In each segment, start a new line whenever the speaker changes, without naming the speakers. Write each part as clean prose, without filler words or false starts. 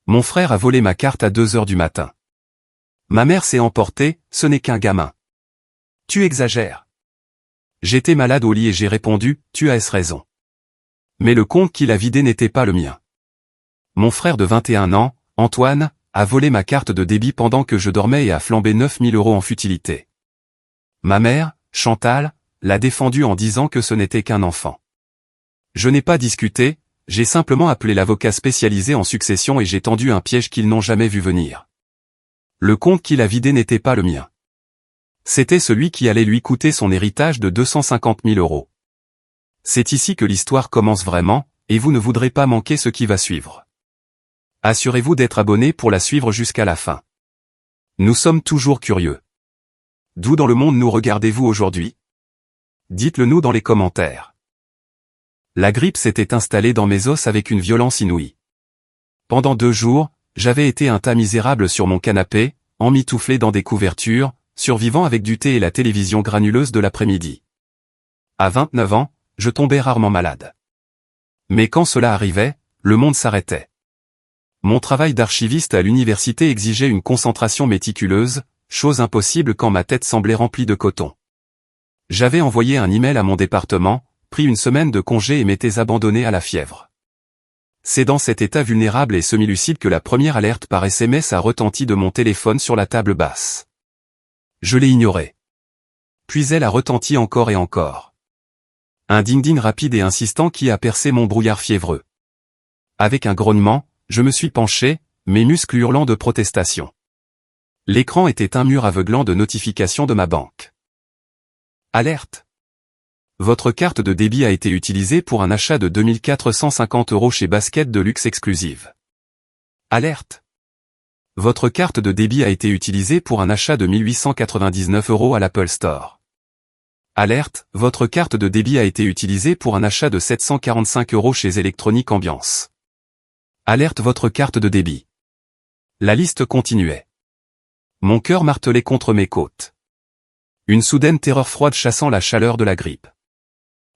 Mon frère a volé ma carte à 2 heures du matin. Ma mère s'est emportée, ce n'est qu'un gamin. Tu exagères. J'étais malade au lit et j'ai répondu, tu as raison. Mais le compte qu'il a vidé n'était pas le mien. Mon frère de 21 ans, Antoine, a volé ma carte de débit pendant que je dormais et a flambé 9 000 € en futilité. Ma mère, Chantal, l'a défendu en disant que ce n'était qu'un enfant. Je n'ai pas discuté, j'ai simplement appelé l'avocat spécialisé en succession et j'ai tendu un piège qu'ils n'ont jamais vu venir. Le compte qu'il a vidé n'était pas le mien. C'était celui qui allait lui coûter son héritage de 250 000 €. C'est ici que l'histoire commence vraiment, et vous ne voudrez pas manquer ce qui va suivre. Assurez-vous d'être abonné pour la suivre jusqu'à la fin. Nous sommes toujours curieux. D'où dans le monde nous regardez-vous aujourd'hui? Dites-le nous dans les commentaires. La grippe s'était installée dans mes os avec une violence inouïe. Pendant 2 jours, j'avais été un tas misérable sur mon canapé, emmitouflé dans des couvertures, survivant avec du thé et la télévision granuleuse de l'après-midi. À 29 ans, je tombais rarement malade. Mais quand cela arrivait, le monde s'arrêtait. Mon travail d'archiviste à l'université exigeait une concentration méticuleuse, chose impossible quand ma tête semblait remplie de coton. J'avais envoyé un email à mon département, pris une semaine de congé et m'étais abandonné à la fièvre. C'est dans cet état vulnérable et semi-lucide que la première alerte par SMS a retenti de mon téléphone sur la table basse. Je l'ai ignorée. Puis elle a retenti encore et encore. Un ding-ding rapide et insistant qui a percé mon brouillard fiévreux. Avec un grognement, je me suis penché, mes muscles hurlant de protestation. L'écran était un mur aveuglant de notifications de ma banque. Alerte. Votre carte de débit a été utilisée pour un achat de 2 450 € chez Basket de luxe exclusive. Alerte. Votre carte de débit a été utilisée pour un achat de 1 899 € à l'Apple Store. Alerte, votre carte de débit a été utilisée pour un achat de 745 € chez Electronic Ambiance. Alerte, votre carte de débit. La liste continuait. Mon cœur martelait contre mes côtes. Une soudaine terreur froide chassant la chaleur de la grippe.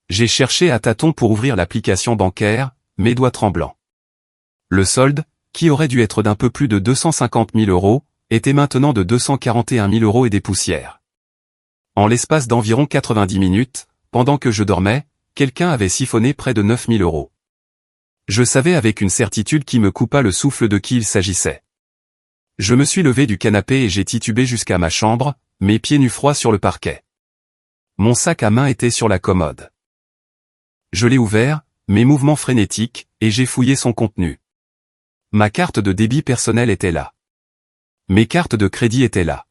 J'ai cherché à tâtons pour ouvrir l'application bancaire, mes doigts tremblants. Le solde, qui aurait dû être d'un peu plus de 250 000 €, était maintenant de 241 000 € et des poussières. En l'espace d'environ 90 minutes, pendant que je dormais, quelqu'un avait siphonné près de 9 000 €. Je savais avec une certitude qui me coupa le souffle de qui il s'agissait. Je me suis levé du canapé et j'ai titubé jusqu'à ma chambre, mes pieds nus froids sur le parquet. Mon sac à main était sur la commode. Je l'ai ouvert, mes mouvements frénétiques, et j'ai fouillé son contenu. Ma carte de débit personnelle était là. Mes cartes de crédit étaient là.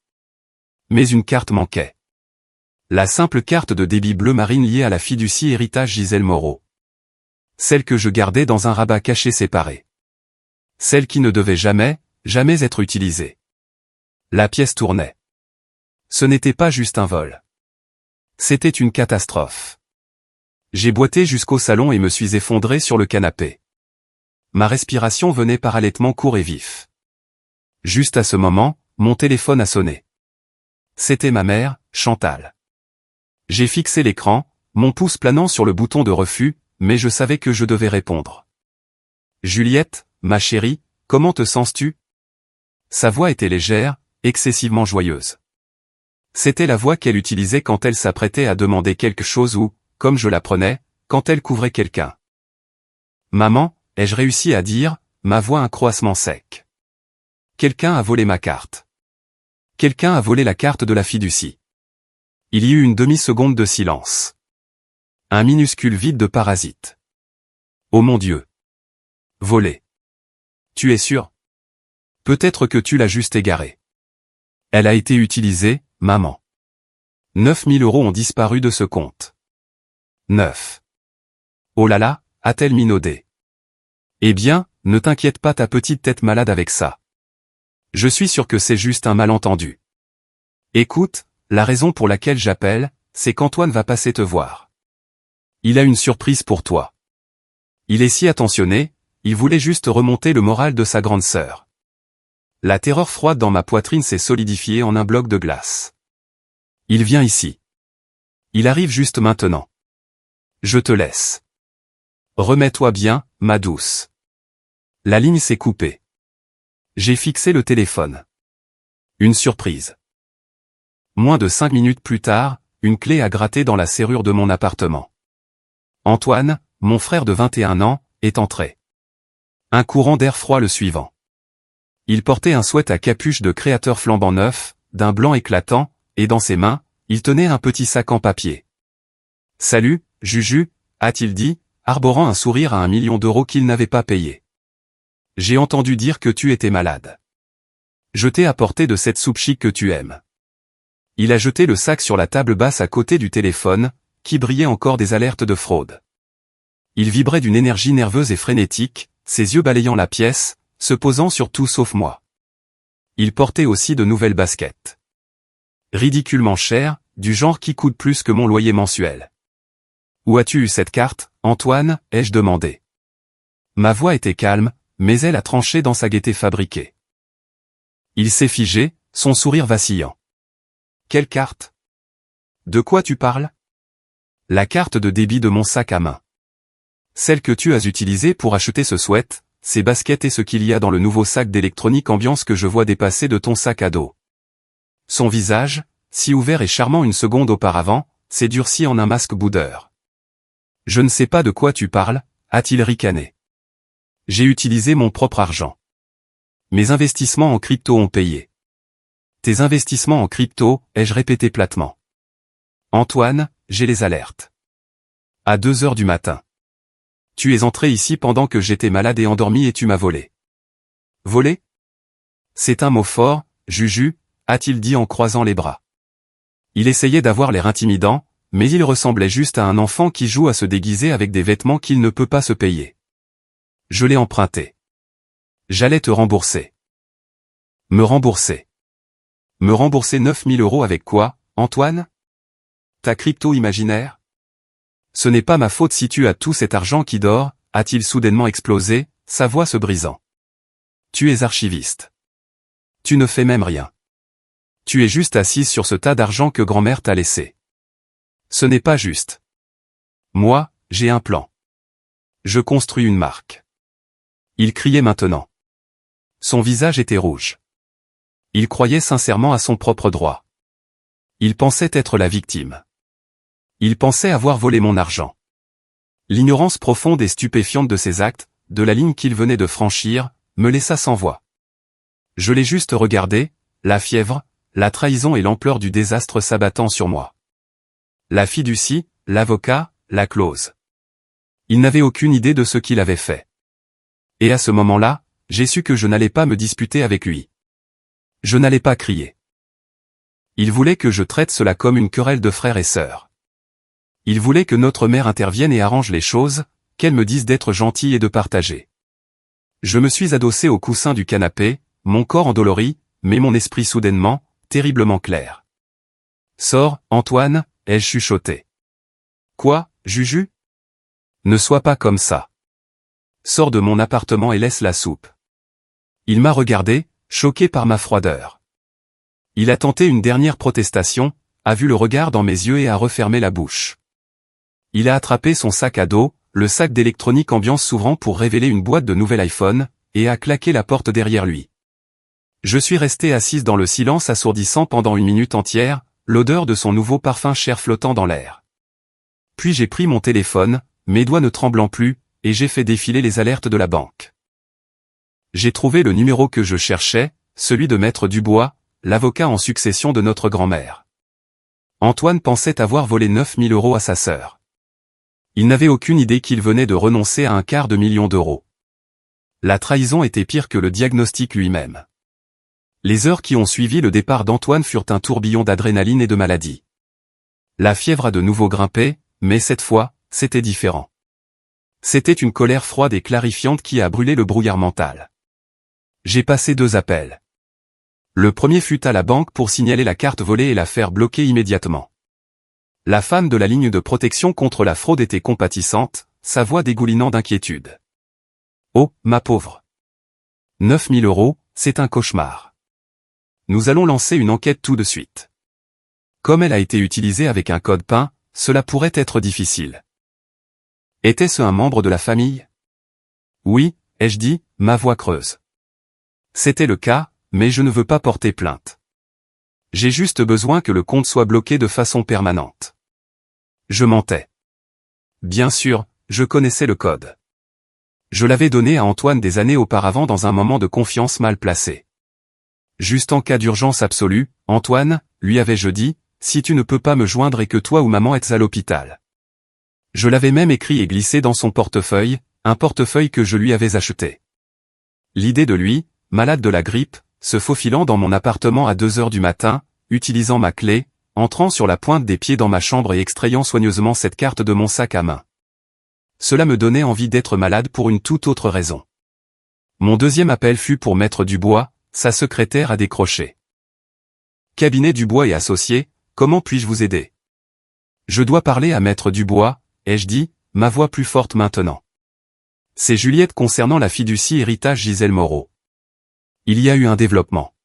Mais une carte manquait. La simple carte de débit bleu marine liée à la fiducie héritage Gisèle Moreau. Celle que je gardais dans un rabat caché séparé. Celle qui ne devait jamais, jamais être utilisée. La pièce tournait. Ce n'était pas juste un vol. C'était une catastrophe. J'ai boité jusqu'au salon et me suis effondré sur le canapé. Ma respiration venait par halètements courts et vifs. Juste à ce moment, mon téléphone a sonné. C'était ma mère, Chantal. J'ai fixé l'écran, mon pouce planant sur le bouton de refus, mais je savais que je devais répondre. Juliette, ma chérie, comment te sens-tu? Sa voix était légère, excessivement joyeuse. C'était la voix qu'elle utilisait quand elle s'apprêtait à demander quelque chose ou, comme je l'apprenais, quand elle couvrait quelqu'un. Maman, ai-je réussi à dire, ma voix un croassement sec. Quelqu'un a volé ma carte. Quelqu'un a volé la carte de la fiducie. Il y eut une demi-seconde de silence. Un minuscule vide de parasite. Oh mon Dieu. Volé. Tu es sûr? Peut-être que tu l'as juste égarée. Elle a été utilisée, maman. 9 000 € ont disparu de ce compte. 9. Oh là là, a-t-elle minaudé? Eh bien, ne t'inquiète pas ta petite tête malade avec ça. Je suis sûr que c'est juste un malentendu. Écoute, la raison pour laquelle j'appelle, c'est qu'Antoine va passer te voir. Il a une surprise pour toi. Il est si attentionné, il voulait juste remonter le moral de sa grande sœur. La terreur froide dans ma poitrine s'est solidifiée en un bloc de glace. Il vient ici. Il arrive juste maintenant. Je te laisse. Remets-toi bien, ma douce. La ligne s'est coupée. J'ai fixé le téléphone. Une surprise. Moins de 5 minutes plus tard, une clé a gratté dans la serrure de mon appartement. Antoine, mon frère de 21 ans, est entré. Un courant d'air froid le suivant. Il portait un sweat à capuche de créateur flambant neuf, d'un blanc éclatant, et dans ses mains, il tenait un petit sac en papier. « Salut, Juju », a-t-il dit, arborant un sourire à 1 million d'euros qu'il n'avait pas payé. « J'ai entendu dire que tu étais malade. Je t'ai apporté de cette soupe chic que tu aimes. » Il a jeté le sac sur la table basse à côté du téléphone, qui brillait encore des alertes de fraude. Il vibrait d'une énergie nerveuse et frénétique, ses yeux balayant la pièce, se posant sur tout sauf moi. Il portait aussi de nouvelles baskets. Ridiculement chères, du genre qui coûte plus que mon loyer mensuel. « Où as-tu eu cette carte, Antoine ?» ai-je demandé. Ma voix était calme, mais elle a tranché dans sa gaieté fabriquée. Il s'est figé, son sourire vacillant. « Quelle carte ? De quoi tu parles ? » La carte de débit de mon sac à main. Celle que tu as utilisée pour acheter ce sweat, ces baskets et ce qu'il y a dans le nouveau sac d'électronique ambiance que je vois dépasser de ton sac à dos. Son visage, si ouvert et charmant une seconde auparavant, s'est durci en un masque boudeur. « Je ne sais pas de quoi tu parles, » a-t-il ricané. « J'ai utilisé mon propre argent. Mes investissements en crypto ont payé. » « Tes investissements en crypto, ai-je répété platement. « Antoine, j'ai les alertes. À 2 heures du matin. Tu es entré ici pendant que j'étais malade et endormi et tu m'as volé. » « Volé ? C'est un mot fort, Juju, » a-t-il dit en croisant les bras. Il essayait d'avoir l'air intimidant, mais il ressemblait juste à un enfant qui joue à se déguiser avec des vêtements qu'il ne peut pas se payer. « Je l'ai emprunté. J'allais te rembourser. » « Me rembourser. Me rembourser 9 000 euros avec quoi, Antoine ? Ta crypto imaginaire ? Ce n'est pas ma faute si tu as tout cet argent qui dort, a-t-il soudainement explosé, sa voix se brisant. Tu es archiviste. Tu ne fais même rien. Tu es juste assise sur ce tas d'argent que grand-mère t'a laissé. Ce n'est pas juste. Moi, j'ai un plan. Je construis une marque. Il criait maintenant. Son visage était rouge. Il croyait sincèrement à son propre droit. Il pensait être la victime. Il pensait avoir volé mon argent. L'ignorance profonde et stupéfiante de ses actes, de la ligne qu'il venait de franchir, me laissa sans voix. Je l'ai juste regardé, la fièvre, la trahison et l'ampleur du désastre s'abattant sur moi. La fiducie, l'avocat, la clause. Il n'avait aucune idée de ce qu'il avait fait. Et à ce moment-là, j'ai su que je n'allais pas me disputer avec lui. Je n'allais pas crier. Il voulait que je traite cela comme une querelle de frères et sœurs. Il voulait que notre mère intervienne et arrange les choses, qu'elle me dise d'être gentille et de partager. Je me suis adossé au coussin du canapé, mon corps endolori, mais mon esprit soudainement, terriblement clair. « Sors, Antoine », ai-je chuchoté. « Quoi, Juju ? Ne sois pas comme ça. Sors de mon appartement et laisse la soupe. » Il m'a regardé, choqué par ma froideur. Il a tenté une dernière protestation, a vu le regard dans mes yeux et a refermé la bouche. Il a attrapé son sac à dos, le sac d'électronique ambiance s'ouvrant pour révéler une boîte de nouvel iPhone, et a claqué la porte derrière lui. Je suis resté assise dans le silence assourdissant pendant 1 minute entière, l'odeur de son nouveau parfum cher flottant dans l'air. Puis j'ai pris mon téléphone, mes doigts ne tremblant plus, et j'ai fait défiler les alertes de la banque. J'ai trouvé le numéro que je cherchais, celui de Maître Dubois, l'avocat en succession de notre grand-mère. Antoine pensait avoir volé 9 000 euros à sa sœur. Il n'avait aucune idée qu'il venait de renoncer à 250 000 d'euros. La trahison était pire que le diagnostic lui-même. Les heures qui ont suivi le départ d'Antoine furent un tourbillon d'adrénaline et de maladie. La fièvre a de nouveau grimpé, mais cette fois, c'était différent. C'était une colère froide et clarifiante qui a brûlé le brouillard mental. J'ai passé 2 appels. Le premier fut à la banque pour signaler la carte volée et la faire bloquer immédiatement. La femme de la ligne de protection contre la fraude était compatissante, sa voix dégoulinant d'inquiétude. « Oh, ma pauvre. 9 000 euros, c'est un cauchemar. Nous allons lancer une enquête tout de suite. Comme elle a été utilisée avec un code PIN, cela pourrait être difficile. » Était-ce un membre de la famille ? Oui, ai-je dit, ma voix creuse. C'était le cas, mais je ne veux pas porter plainte. J'ai juste besoin que le compte soit bloqué de façon permanente. Je mentais. Bien sûr, je connaissais le code. Je l'avais donné à Antoine des années auparavant dans un moment de confiance mal placé. Juste en cas d'urgence absolue, Antoine, lui avais-je dit, si tu ne peux pas me joindre et que toi ou maman êtes à l'hôpital. Je l'avais même écrit et glissé dans son portefeuille, un portefeuille que je lui avais acheté. L'idée de lui, malade de la grippe, se faufilant dans mon appartement à 2 heures du matin, utilisant ma clé, entrant sur la pointe des pieds dans ma chambre et extrayant soigneusement cette carte de mon sac à main. Cela me donnait envie d'être malade pour une toute autre raison. Mon deuxième appel fut pour Maître Dubois, sa secrétaire a décroché. Cabinet Dubois et Associés, comment puis-je vous aider? Je dois parler à Maître Dubois, ai-je dit, ma voix plus forte maintenant. C'est Juliette concernant la fiducie héritage Gisèle Moreau. Il y a eu un développement.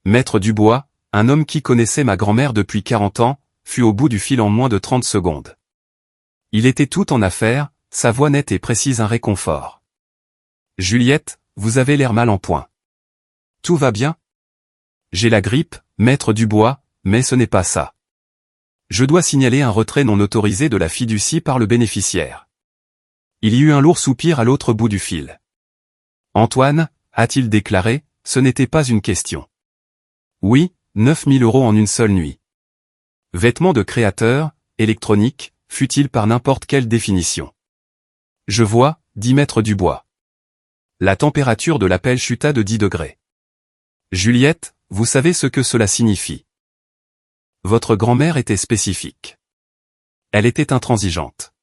Maître Dubois, un homme qui connaissait ma grand-mère depuis 40 ans, fut au bout du fil en moins de 30 secondes. Il était tout en affaires, sa voix nette et précise un réconfort. Juliette, vous avez l'air mal en point. Tout va bien? J'ai la grippe, Maître Dubois, mais ce n'est pas ça. Je dois signaler un retrait non autorisé de la fiducie par le bénéficiaire. Il y eut un lourd soupir à l'autre bout du fil. Antoine, a-t-il déclaré, ce n'était pas une question. Oui, 9 000 € en une seule nuit. Vêtements de créateur, électronique, fut-il par n'importe quelle définition. Je vois, dit Maître Dubois. La température de l'appel chuta de 10 degrés. Juliette, vous savez ce que cela signifie. Votre grand-mère était spécifique. Elle était intransigeante.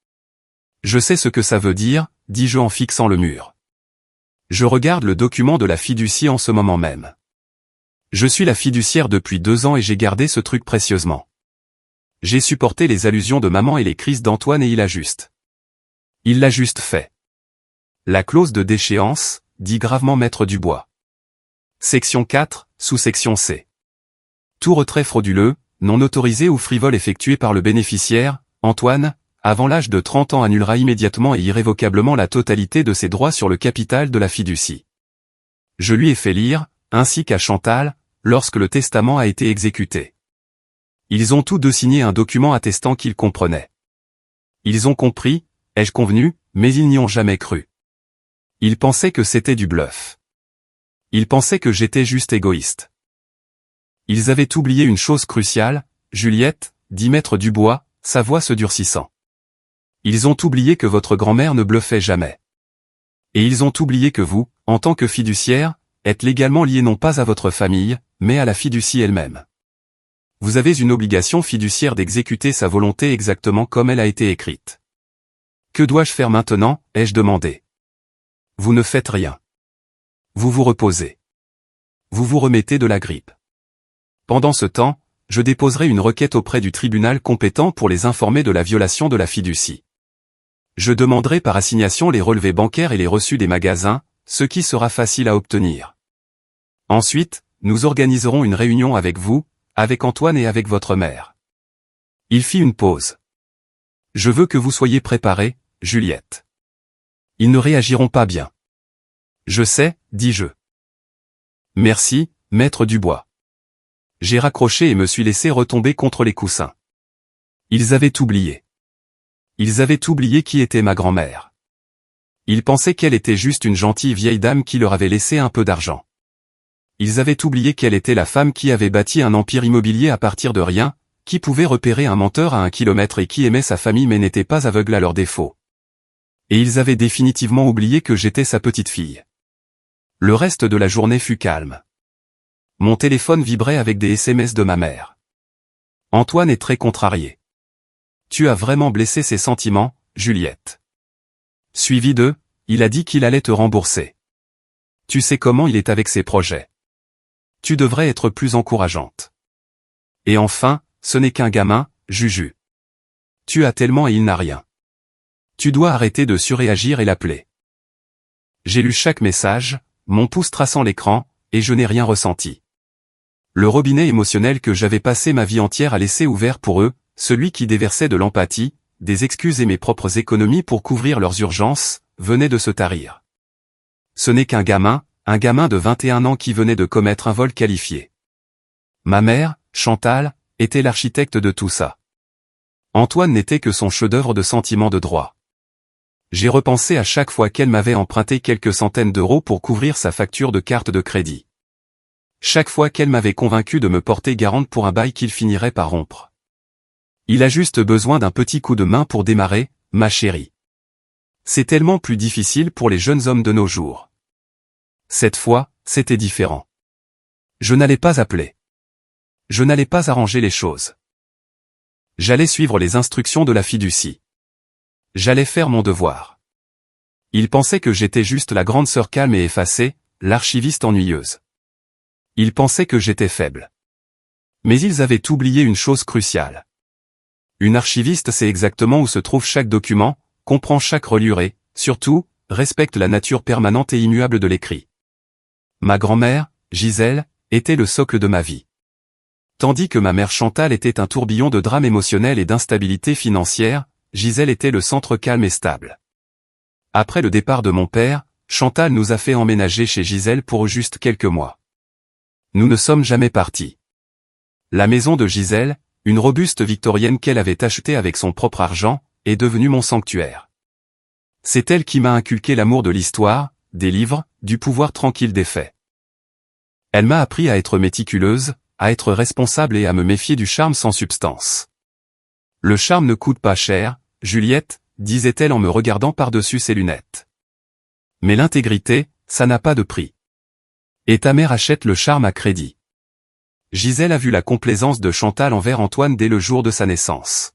Je sais ce que ça veut dire, dis-je en fixant le mur. Je regarde le document de la fiducie en ce moment même. Je suis la fiduciaire depuis 2 ans et j'ai gardé ce truc précieusement. J'ai supporté les allusions de maman et les crises d'Antoine et il a juste. Il l'a juste fait. La clause de déchéance, dit gravement Maître Dubois. Section 4, sous-section C. Tout retrait frauduleux, non autorisé ou frivole effectué par le bénéficiaire, Antoine, avant l'âge de 30 ans annulera immédiatement et irrévocablement la totalité de ses droits sur le capital de la fiducie. Je lui ai fait lire, ainsi qu'à Chantal, lorsque le testament a été exécuté. Ils ont tous deux signé un document attestant qu'ils comprenaient. Ils ont compris, ai-je convenu, mais ils n'y ont jamais cru. Ils pensaient que c'était du bluff. Ils pensaient que j'étais juste égoïste. Ils avaient oublié une chose cruciale, Juliette, dit Maître Dubois, sa voix se durcissant. Ils ont oublié que votre grand-mère ne bluffait jamais. Et ils ont oublié que vous, en tant que fiduciaire, êtes légalement lié non pas à votre famille, mais à la fiducie elle-même. Vous avez une obligation fiduciaire d'exécuter sa volonté exactement comme elle a été écrite. Que dois-je faire maintenant, ai-je demandé. Vous ne faites rien. Vous vous reposez. Vous vous remettez de la grippe. Pendant ce temps, je déposerai une requête auprès du tribunal compétent pour les informer de la violation de la fiducie. Je demanderai par assignation les relevés bancaires et les reçus des magasins, ce qui sera facile à obtenir. Ensuite, nous organiserons une réunion avec vous, avec Antoine et avec votre mère. Il fit une pause. Je veux que vous soyez préparés, Juliette. Ils ne réagiront pas bien. Je sais, dis-je. Merci, Maître Dubois. J'ai raccroché et me suis laissé retomber contre les coussins. Ils avaient oublié. Ils avaient oublié qui était ma grand-mère. Ils pensaient qu'elle était juste une gentille vieille dame qui leur avait laissé un peu d'argent. Ils avaient oublié qu'elle était la femme qui avait bâti un empire immobilier à partir de rien, qui pouvait repérer un menteur à 1 kilomètre et qui aimait sa famille mais n'était pas aveugle à leurs défauts. Et ils avaient définitivement oublié que j'étais sa petite fille. Le reste de la journée fut calme. Mon téléphone vibrait avec des SMS de ma mère. Antoine est très contrarié. Tu as vraiment blessé ses sentiments, Juliette. Suivi de, il a dit qu'il allait te rembourser. Tu sais comment il est avec ses projets. Tu devrais être plus encourageante. Et enfin, ce n'est qu'un gamin, Juju. Tu as tellement et il n'a rien. Tu dois arrêter de surréagir et l'appeler. J'ai lu chaque message, mon pouce traçant l'écran, et je n'ai rien ressenti. Le robinet émotionnel que j'avais passé ma vie entière à laisser ouvert pour eux, celui qui déversait de l'empathie, des excuses et mes propres économies pour couvrir leurs urgences, venait de se tarir. Ce n'est qu'un gamin, un gamin de 21 ans qui venait de commettre un vol qualifié. Ma mère, Chantal, était l'architecte de tout ça. Antoine n'était que son chef-d'œuvre de sentiment de droit. J'ai repensé à chaque fois qu'elle m'avait emprunté quelques centaines d'euros pour couvrir sa facture de carte de crédit. Chaque fois qu'elle m'avait convaincu de me porter garante pour un bail qu'il finirait par rompre. Il a juste besoin d'un petit coup de main pour démarrer, ma chérie. C'est tellement plus difficile pour les jeunes hommes de nos jours. Cette fois, c'était différent. Je n'allais pas appeler. Je n'allais pas arranger les choses. J'allais suivre les instructions de la fiducie. J'allais faire mon devoir. Ils pensaient que j'étais juste la grande sœur calme et effacée, l'archiviste ennuyeuse. Ils pensaient que j'étais faible. Mais ils avaient oublié une chose cruciale. Une archiviste sait exactement où se trouve chaque document, comprend chaque reliure et, surtout, respecte la nature permanente et immuable de l'écrit. Ma grand-mère, Gisèle, était le socle de ma vie. Tandis que ma mère Chantal était un tourbillon de drames émotionnels et d'instabilité financière, Gisèle était le centre calme et stable. Après le départ de mon père, Chantal nous a fait emménager chez Gisèle pour juste quelques mois. Nous ne sommes jamais partis. La maison de Gisèle, une robuste victorienne qu'elle avait achetée avec son propre argent, est devenue mon sanctuaire. C'est elle qui m'a inculqué l'amour de l'histoire, des livres, du pouvoir tranquille des faits. Elle m'a appris à être méticuleuse, à être responsable et à me méfier du charme sans substance. Le charme ne coûte pas cher, Juliette, disait-elle en me regardant par-dessus ses lunettes. Mais l'intégrité, ça n'a pas de prix. Et ta mère achète le charme à crédit. Gisèle a vu la complaisance de Chantal envers Antoine dès le jour de sa naissance.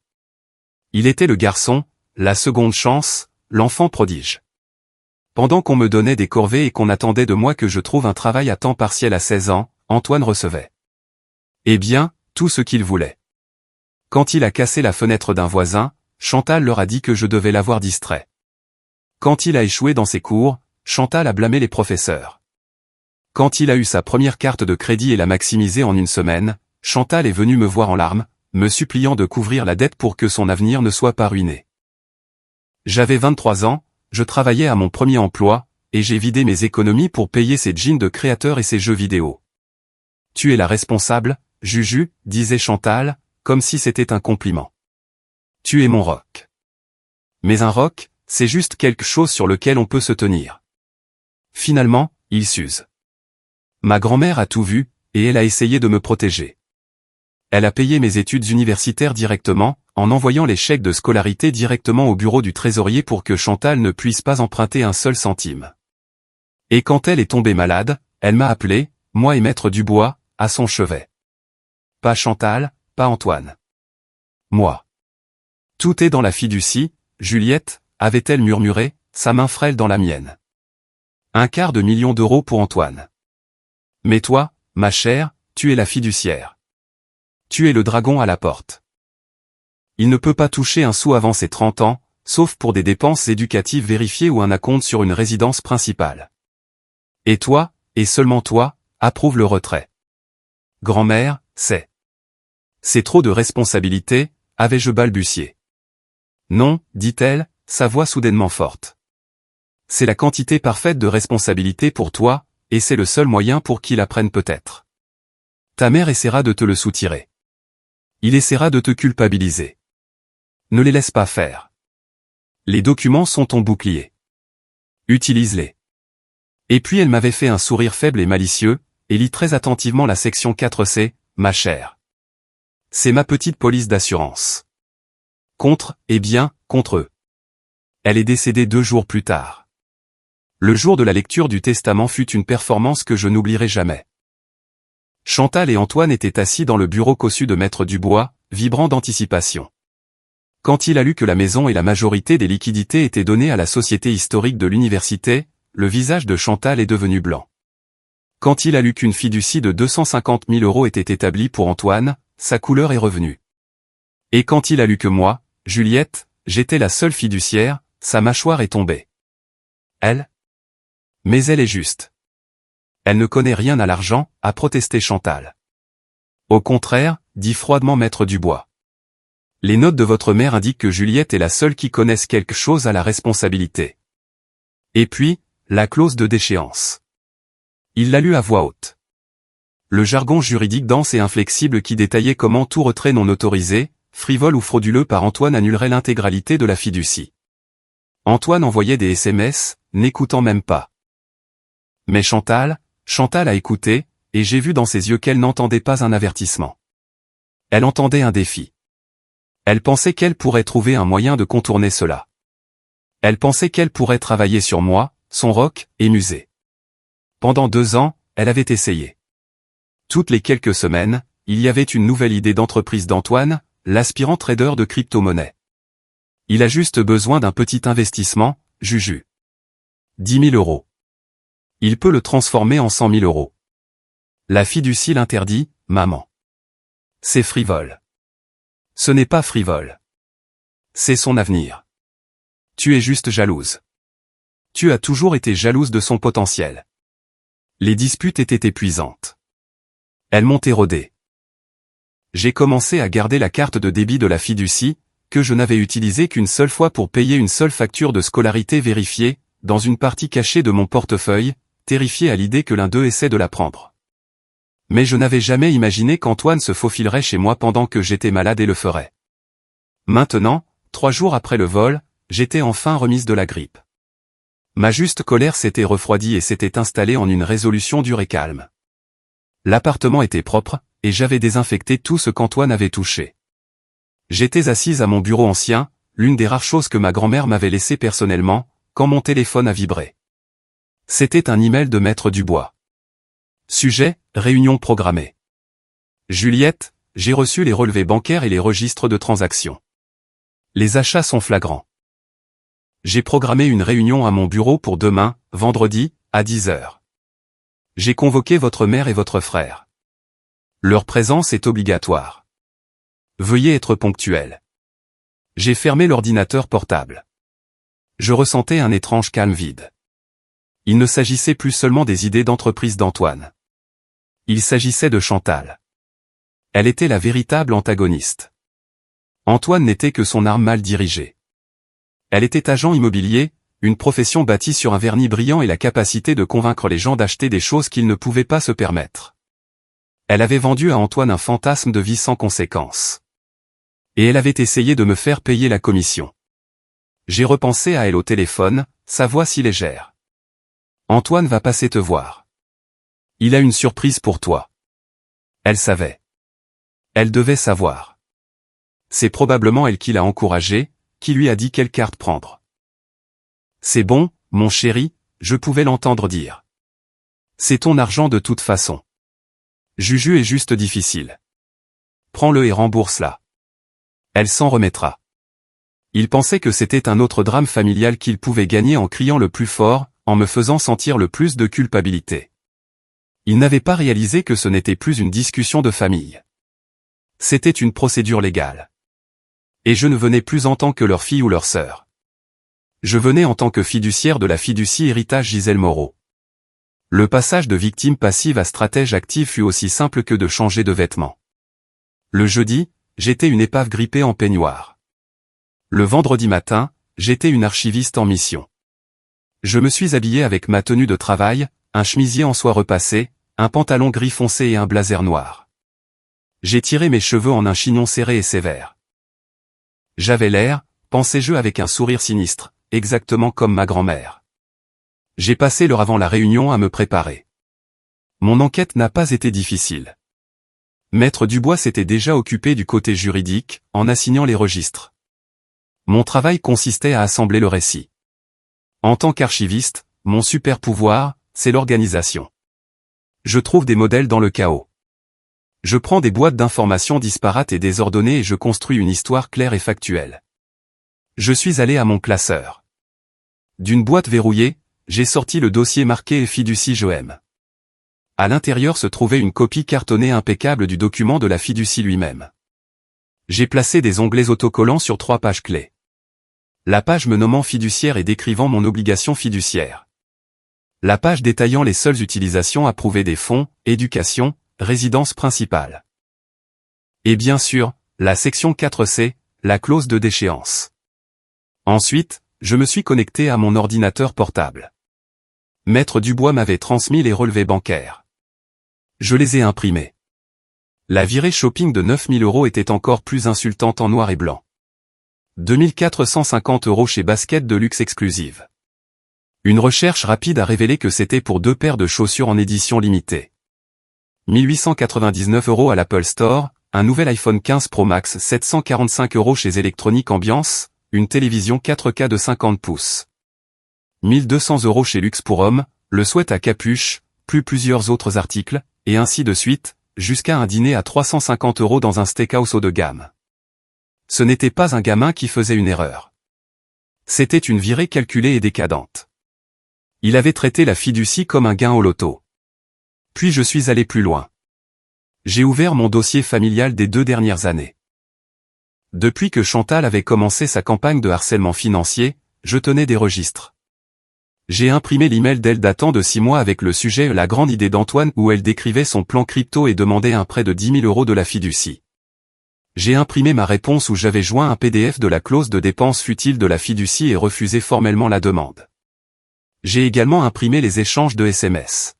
Il était le garçon, la seconde chance, l'enfant prodige. Pendant qu'on me donnait des corvées et qu'on attendait de moi que je trouve un travail à temps partiel à 16 ans, Antoine recevait. Eh bien, tout ce qu'il voulait. Quand il a cassé la fenêtre d'un voisin, Chantal leur a dit que je devais l'avoir distrait. Quand il a échoué dans ses cours, Chantal a blâmé les professeurs. Quand il a eu sa première carte de crédit et l'a maximisée en une semaine, Chantal est venue me voir en larmes, me suppliant de couvrir la dette pour que son avenir ne soit pas ruiné. J'avais 23 ans, je travaillais à mon premier emploi, et j'ai vidé mes économies pour payer ses jeans de créateur et ses jeux vidéo. Tu es la responsable, Juju, disait Chantal, comme si c'était un compliment. Tu es mon roc. Mais un roc, c'est juste quelque chose sur lequel on peut se tenir. Finalement, il s'use. Ma grand-mère a tout vu, et elle a essayé de me protéger. Elle a payé mes études universitaires directement, en envoyant les chèques de scolarité directement au bureau du trésorier pour que Chantal ne puisse pas emprunter un seul centime. Et quand elle est tombée malade, elle m'a appelé, moi et Maître Dubois, à son chevet. Pas Chantal, pas Antoine. Moi. Tout est dans la fiducie, Juliette, avait-elle murmuré, sa main frêle dans la mienne. 250 000 d'euros pour Antoine. Mais toi, ma chère, tu es la fiduciaire. Tu es le dragon à la porte. Il ne peut pas toucher un sou avant ses 30 ans, sauf pour des dépenses éducatives vérifiées ou un acompte sur une résidence principale. Et toi, et seulement toi, approuve le retrait. Grand-mère, c'est trop de responsabilité, avais-je balbutié. Non, dit-elle, sa voix soudainement forte. C'est la quantité parfaite de responsabilité pour toi, et c'est le seul moyen pour qu'il apprenne peut-être. Ta mère essaiera de te le soutirer. Il essaiera de te culpabiliser. Ne les laisse pas faire. Les documents sont ton bouclier. Utilise-les. Et puis elle m'avait fait un sourire faible et malicieux, et lit très attentivement la section 4C, ma chère. C'est ma petite police d'assurance. Contre, eh bien, contre eux. Elle est décédée 2 jours plus tard. Le jour de la lecture du testament fut une performance que je n'oublierai jamais. Chantal et Antoine étaient assis dans le bureau cossu de Maître Dubois, vibrant d'anticipation. Quand il a lu que la maison et la majorité des liquidités étaient données à la société historique de l'université, le visage de Chantal est devenu blanc. Quand il a lu qu'une fiducie de 250 000 euros était établie pour Antoine, sa couleur est revenue. Et quand il a lu que moi, Juliette, j'étais la seule fiduciaire, sa mâchoire est tombée. Elle ? Mais elle est juste. Elle ne connaît rien à l'argent, a protesté Chantal. Au contraire, dit froidement Maître Dubois. Les notes de votre mère indiquent que Juliette est la seule qui connaisse quelque chose à la responsabilité. Et puis, la clause de déchéance. Il l'a lu à voix haute. Le jargon juridique dense et inflexible qui détaillait comment tout retrait non autorisé, frivole ou frauduleux par Antoine annulerait l'intégralité de la fiducie. Antoine envoyait des SMS, n'écoutant même pas. Mais Chantal a écouté, et j'ai vu dans ses yeux qu'elle n'entendait pas un avertissement. Elle entendait un défi. Elle pensait qu'elle pourrait trouver un moyen de contourner cela. Elle pensait qu'elle pourrait travailler sur moi, son roc, et muser. Pendant 2 ans, elle avait essayé. Toutes les quelques semaines, il y avait une nouvelle idée d'entreprise d'Antoine, l'aspirant trader de crypto-monnaie. Il a juste besoin d'un petit investissement, Juju. 10 000 euros. Il peut le transformer en 100 000 euros. La fiducie l'interdit, maman. C'est frivole. Ce n'est pas frivole. C'est son avenir. Tu es juste jalouse. Tu as toujours été jalouse de son potentiel. Les disputes étaient épuisantes. Elles m'ont érodé. J'ai commencé à garder la carte de débit de la fiducie, que je n'avais utilisée qu'une seule fois pour payer une seule facture de scolarité vérifiée, dans une partie cachée de mon portefeuille, terrifié à l'idée que l'un d'eux essaie de la prendre. Mais je n'avais jamais imaginé qu'Antoine se faufilerait chez moi pendant que j'étais malade et le ferait. Maintenant, 3 jours après le vol, j'étais enfin remise de la grippe. Ma juste colère s'était refroidie et s'était installée en une résolution dure et calme. L'appartement était propre, et j'avais désinfecté tout ce qu'Antoine avait touché. J'étais assise à mon bureau ancien, l'une des rares choses que ma grand-mère m'avait laissées personnellement, quand mon téléphone a vibré. C'était un email de Maître Dubois. Sujet, réunion programmée. Juliette, j'ai reçu les relevés bancaires et les registres de transactions. Les achats sont flagrants. J'ai programmé une réunion à mon bureau pour demain, vendredi, à 10 h. J'ai convoqué votre mère et votre frère. Leur présence est obligatoire. Veuillez être ponctuel. J'ai fermé l'ordinateur portable. Je ressentais un étrange calme vide. Il ne s'agissait plus seulement des idées d'entreprise d'Antoine. Il s'agissait de Chantal. Elle était la véritable antagoniste. Antoine n'était que son arme mal dirigée. Elle était agent immobilier, une profession bâtie sur un vernis brillant et la capacité de convaincre les gens d'acheter des choses qu'ils ne pouvaient pas se permettre. Elle avait vendu à Antoine un fantasme de vie sans conséquence. Et elle avait essayé de me faire payer la commission. J'ai repensé à elle au téléphone, sa voix si légère. Antoine va passer te voir. Il a une surprise pour toi. Elle savait. Elle devait savoir. C'est probablement elle qui l'a encouragé, qui lui a dit quelle carte prendre. C'est bon, mon chéri, je pouvais l'entendre dire. C'est ton argent de toute façon. Juju est juste difficile. Prends-le et rembourse-la. Elle s'en remettra. Il pensait que c'était un autre drame familial qu'il pouvait gagner en criant le plus fort, en me faisant sentir le plus de culpabilité. Il n'avait pas réalisé que ce n'était plus une discussion de famille. C'était une procédure légale. Et je ne venais plus en tant que leur fille ou leur sœur. Je venais en tant que fiduciaire de la fiducie Héritage Gisèle Moreau. Le passage de victime passive à stratège active fut aussi simple que de changer de vêtements. Le jeudi, j'étais une épave grippée en peignoir. Le vendredi matin, j'étais une archiviste en mission. Je me suis habillé avec ma tenue de travail, un chemisier en soie repassé, un pantalon gris foncé et un blazer noir. J'ai tiré mes cheveux en un chignon serré et sévère. J'avais l'air, pensais-je avec un sourire sinistre, exactement comme ma grand-mère. J'ai passé l'heure avant la réunion à me préparer. Mon enquête n'a pas été difficile. Maître Dubois s'était déjà occupé du côté juridique, en assignant les registres. Mon travail consistait à assembler le récit. En tant qu'archiviste, mon super pouvoir, c'est l'organisation. Je trouve des modèles dans le chaos. Je prends des boîtes d'informations disparates et désordonnées et je construis une histoire claire et factuelle. Je suis allé à mon classeur. D'une boîte verrouillée, j'ai sorti le dossier marqué Fiducie Joem. À l'intérieur se trouvait une copie cartonnée impeccable du document de la fiducie lui-même. J'ai placé des onglets autocollants sur 3 pages clés. La page me nommant fiduciaire et décrivant mon obligation fiduciaire. La page détaillant les seules utilisations approuvées des fonds, éducation, résidence principale. Et bien sûr, la section 4C, la clause de déchéance. Ensuite, je me suis connecté à mon ordinateur portable. Maître Dubois m'avait transmis les relevés bancaires. Je les ai imprimés. La virée shopping de 9 000 € était encore plus insultante en noir et blanc. 2 450 € chez Basket de luxe exclusive. Une recherche rapide a révélé que c'était pour 2 paires de chaussures en édition limitée. 1899 € à l'Apple Store, un nouvel iPhone 15 Pro Max 745 € chez Electronic Ambiance, une télévision 4K de 50 pouces. 1200 € chez Luxe pour Homme, le sweat à capuche, plus plusieurs autres articles, et ainsi de suite, jusqu'à un dîner à 350 € dans un steakhouse haut de gamme. Ce n'était pas un gamin qui faisait une erreur. C'était une virée calculée et décadente. Il avait traité la fiducie comme un gain au loto. Puis je suis allé plus loin. J'ai ouvert mon dossier familial des 2 dernières années. Depuis que Chantal avait commencé sa campagne de harcèlement financier, je tenais des registres. J'ai imprimé l'email d'elle datant de 6 mois avec le sujet « La grande idée d'Antoine » où elle décrivait son plan crypto et demandait un prêt de 10 000 € de la fiducie. J'ai imprimé ma réponse où j'avais joint un PDF de la clause de dépenses futiles de la fiducie et refusé formellement la demande. J'ai également imprimé les échanges de SMS.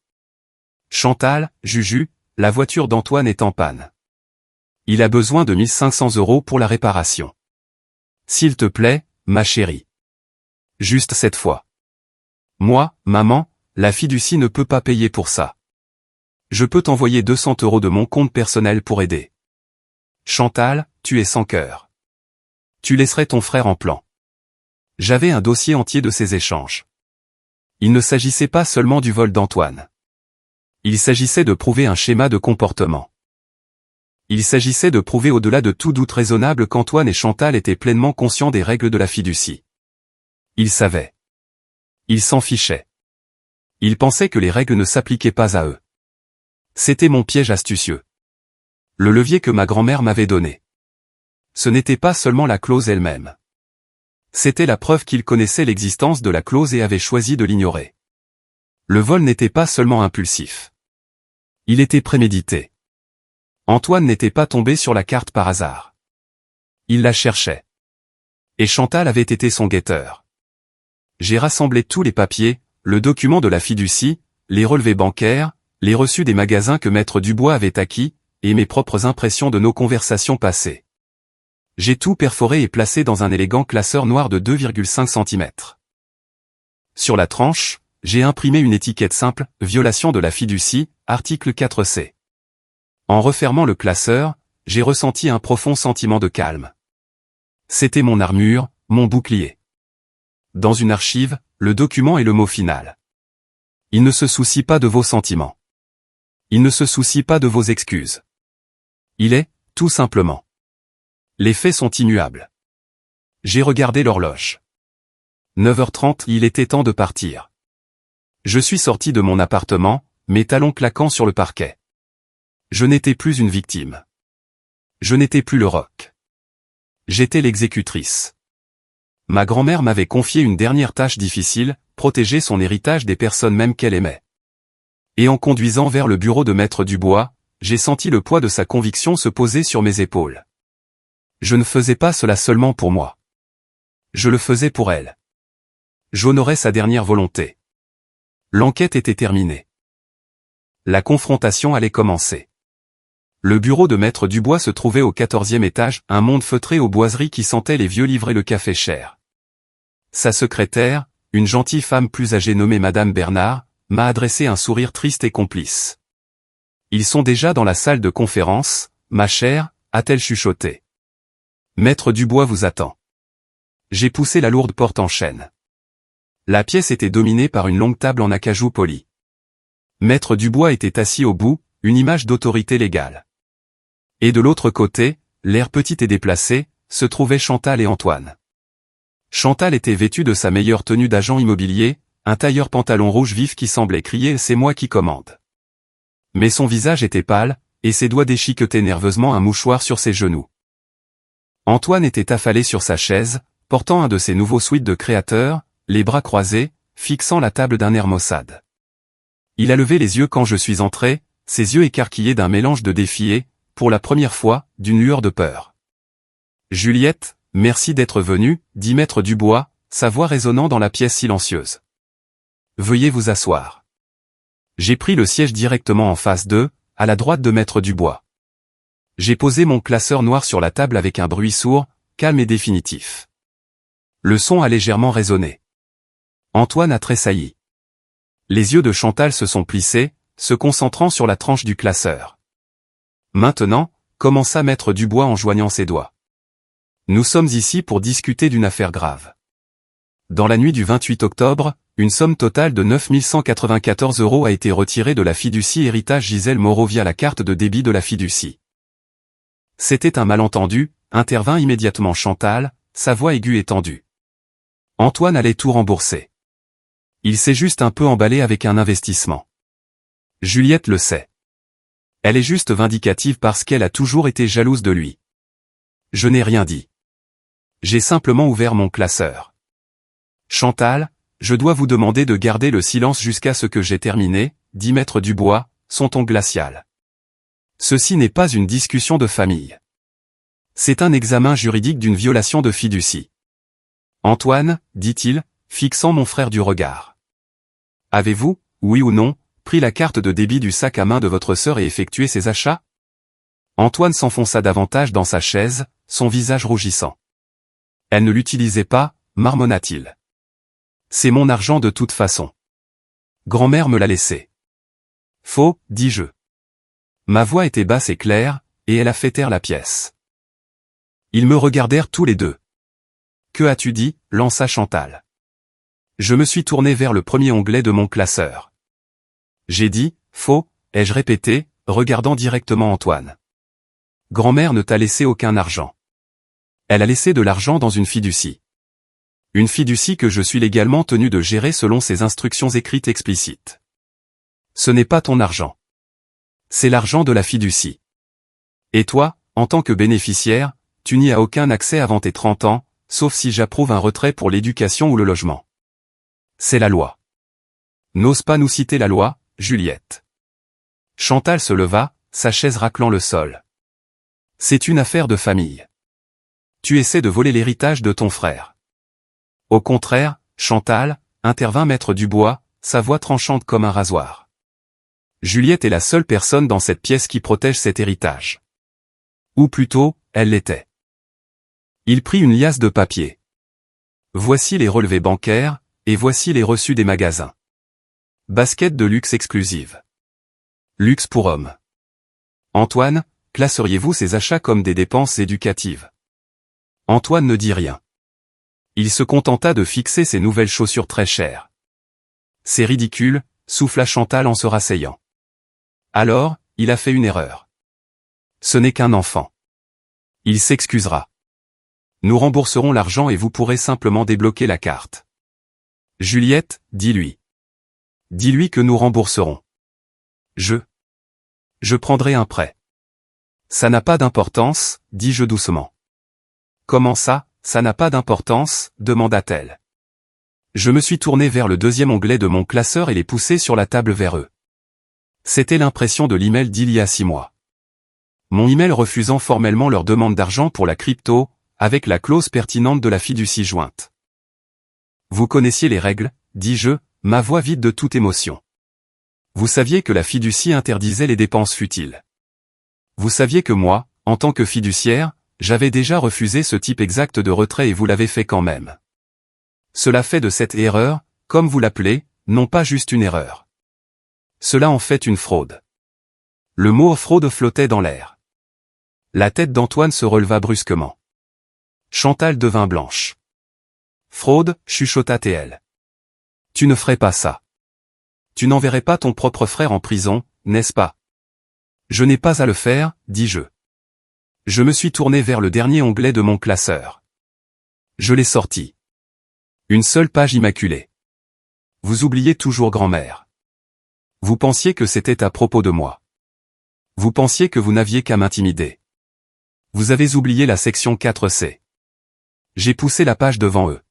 Chantal, Juju, la voiture d'Antoine est en panne. Il a besoin de 1 500 € pour la réparation. S'il te plaît, ma chérie. Juste cette fois. Moi, maman, la fiducie ne peut pas payer pour ça. Je peux t'envoyer 200 € de mon compte personnel pour aider. Chantal, tu es sans cœur. Tu laisserais ton frère en plan. J'avais un dossier entier de ces échanges. Il ne s'agissait pas seulement du vol d'Antoine. Il s'agissait de prouver un schéma de comportement. Il s'agissait de prouver au-delà de tout doute raisonnable qu'Antoine et Chantal étaient pleinement conscients des règles de la fiducie. Ils savaient. Ils s'en fichaient. Ils pensaient que les règles ne s'appliquaient pas à eux. C'était mon piège astucieux. Le levier que ma grand-mère m'avait donné. Ce n'était pas seulement la clause elle-même. C'était la preuve qu'ils connaissaient l'existence de la clause et avaient choisi de l'ignorer. Le vol n'était pas seulement impulsif. Il était prémédité. Antoine n'était pas tombé sur la carte par hasard. Il la cherchait. Et Chantal avait été son guetteur. J'ai rassemblé tous les papiers, le document de la fiducie, les relevés bancaires, les reçus des magasins que Maître Dubois avait acquis, et mes propres impressions de nos conversations passées. J'ai tout perforé et placé dans un élégant classeur noir de 2,5 cm. Sur la tranche, j'ai imprimé une étiquette simple, violation de la fiducie, article 4C. En refermant le classeur, j'ai ressenti un profond sentiment de calme. C'était mon armure, mon bouclier. Dans une archive, le document est le mot final. Il ne se soucie pas de vos sentiments. Il ne se soucie pas de vos excuses. Il est, tout simplement. Les faits sont immuables. J'ai regardé l'horloge. 9h30, il était temps de partir. Je suis sorti de mon appartement, mes talons claquant sur le parquet. Je n'étais plus une victime. Je n'étais plus le roc. J'étais l'exécutrice. Ma grand-mère m'avait confié une dernière tâche difficile, protéger son héritage des personnes même qu'elle aimait. Et en conduisant vers le bureau de Maître Dubois, j'ai senti le poids de sa conviction se poser sur mes épaules. Je ne faisais pas cela seulement pour moi. Je le faisais pour elle. J'honorais sa dernière volonté. L'enquête était terminée. La confrontation allait commencer. Le bureau de Maître Dubois se trouvait au 14e étage, un monde feutré aux boiseries qui sentait les vieux livrer le café cher. Sa secrétaire, une gentille femme plus âgée nommée Madame Bernard, m'a adressé un sourire triste et complice. « Ils sont déjà dans la salle de conférence, ma chère » a-t-elle chuchoté. « Maître Dubois vous attend. » J'ai poussé la lourde porte en chêne. La pièce était dominée par une longue table en acajou poli. Maître Dubois était assis au bout, une image d'autorité légale. Et de l'autre côté, l'air petit et déplacé, se trouvaient Chantal et Antoine. Chantal était vêtue de sa meilleure tenue d'agent immobilier, un tailleur pantalon rouge vif qui semblait crier « C'est moi qui commande ». Mais son visage était pâle, et ses doigts déchiquetaient nerveusement un mouchoir sur ses genoux. Antoine était affalé sur sa chaise, portant un de ses nouveaux suites de créateur, les bras croisés, fixant la table d'un air maussade. Il a levé les yeux quand je suis entré, ses yeux écarquillés d'un mélange de défi et, pour la première fois, d'une lueur de peur. « Juliette, merci d'être venue, dit Maître Dubois, sa voix résonnant dans la pièce silencieuse. Veuillez vous asseoir. J'ai pris le siège directement en face d'eux, à la droite de Maître Dubois. J'ai posé mon classeur noir sur la table avec un bruit sourd, calme et définitif. Le son a légèrement résonné. Antoine a tressailli. Les yeux de Chantal se sont plissés, se concentrant sur la tranche du classeur. Maintenant, commença Maître Dubois en joignant ses doigts. Nous sommes ici pour discuter d'une affaire grave. Dans la nuit du 28 octobre, une somme totale de 9 194 € a été retirée de la fiducie Héritage Gisèle Moreau via la carte de débit de la fiducie. C'était un malentendu, intervint immédiatement Chantal, sa voix aiguë et tendue. Antoine allait tout rembourser. Il s'est juste un peu emballé avec un investissement. Juliette le sait. Elle est juste vindicative parce qu'elle a toujours été jalouse de lui. Je n'ai rien dit. J'ai simplement ouvert mon classeur. Chantal, je dois vous demander de garder le silence jusqu'à ce que j'ai terminé, dit Maître Dubois, son ton glacial. Ceci n'est pas une discussion de famille. C'est un examen juridique d'une violation de fiducie. Antoine, dit-il, fixant mon frère du regard. Avez-vous, oui ou non, pris la carte de débit du sac à main de votre sœur et effectué ses achats? Antoine s'enfonça davantage dans sa chaise, son visage rougissant. Elle ne l'utilisait pas, marmonna-t-il. C'est mon argent de toute façon. Grand-mère me l'a laissé. Faux, dis-je. Ma voix était basse et claire, et elle a fait taire la pièce. Ils me regardèrent tous les deux. Que as-tu dit, lança Chantal. Je me suis tourné vers le premier onglet de mon classeur. J'ai dit, faux, ai-je répété, regardant directement Antoine. Grand-mère ne t'a laissé aucun argent. Elle a laissé de l'argent dans une fiducie. Une fiducie que je suis légalement tenu de gérer selon ses instructions écrites explicites. Ce n'est pas ton argent. C'est l'argent de la fiducie. Et toi, en tant que bénéficiaire, tu n'y as aucun accès avant tes 30 ans, sauf si j'approuve un retrait pour l'éducation ou le logement. C'est la loi. N'ose pas nous citer la loi, Juliette. Chantal se leva, sa chaise raclant le sol. C'est une affaire de famille. Tu essaies de voler l'héritage de ton frère. Au contraire, Chantal, intervint Maître Dubois, sa voix tranchante comme un rasoir. Juliette est la seule personne dans cette pièce qui protège cet héritage. Ou plutôt, elle l'était. Il prit une liasse de papier. Voici les relevés bancaires, et voici les reçus des magasins. Basket de luxe exclusive. Luxe pour hommes. Antoine, classeriez-vous ces achats comme des dépenses éducatives? Antoine ne dit rien. Il se contenta de fixer ses nouvelles chaussures très chères. C'est ridicule, souffla Chantal en se rasseyant. Alors, il a fait une erreur. Ce n'est qu'un enfant. Il s'excusera. Nous rembourserons l'argent et vous pourrez simplement débloquer la carte. Juliette, dis-lui. Dis-lui que nous rembourserons. Je prendrai un prêt. Ça n'a pas d'importance, dis-je doucement. Comment ça n'a pas d'importance, demanda-t-elle. Je me suis tourné vers le deuxième onglet de mon classeur et les poussé sur la table vers eux. C'était l'impression de l'email d'il y a 6 mois. Mon email refusant formellement leur demande d'argent pour la crypto, avec la clause pertinente de la fiducie jointe. Vous connaissiez les règles, dis-je, ma voix vide de toute émotion. Vous saviez que la fiducie interdisait les dépenses futiles. Vous saviez que moi, en tant que fiduciaire, j'avais déjà refusé ce type exact de retrait et vous l'avez fait quand même. Cela fait de cette erreur, comme vous l'appelez, non pas juste une erreur. Cela en fait une fraude. Le mot fraude flottait dans l'air. La tête d'Antoine se releva brusquement. Chantal devint blanche. Fraude, chuchota-t-elle. Tu ne ferais pas ça. Tu n'enverrais pas ton propre frère en prison, n'est-ce pas? Je n'ai pas à le faire, dis-je. Je me suis tourné vers le dernier onglet de mon classeur. Je l'ai sorti. Une seule page immaculée. Vous oubliez toujours grand-mère. Vous pensiez que c'était à propos de moi. Vous pensiez que vous n'aviez qu'à m'intimider. Vous avez oublié la section 4C. J'ai poussé la page devant eux.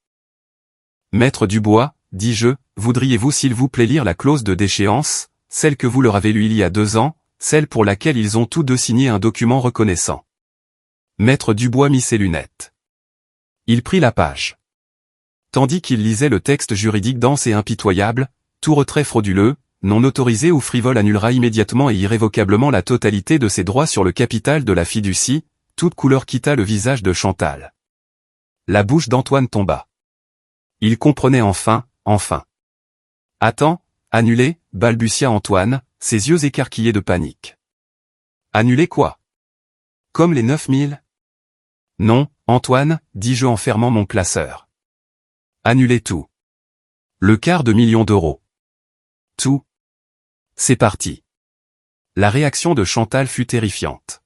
Maître Dubois, dis-je, voudriez-vous s'il vous plaît lire la clause de déchéance, celle que vous leur avez lue il y a 2 ans, celle pour laquelle ils ont tous deux signé un document reconnaissant. Maître Dubois mit ses lunettes. Il prit la page. Tandis qu'il lisait le texte juridique dense et impitoyable, Tout retrait frauduleux, non autorisé ou frivole annulera immédiatement et irrévocablement la totalité de ses droits sur le capital de la fiducie. Toute couleur quitta le visage de Chantal. La bouche d'Antoine tomba. Il comprenait enfin. Attends, annuler, balbutia Antoine, ses yeux écarquillés de panique. Annuler quoi? Comme les 9000? Non, Antoine, dis-je en fermant mon classeur. Annuler tout. Le quart de million d'euros. Tout. C'est parti. La réaction de Chantal fut terrifiante.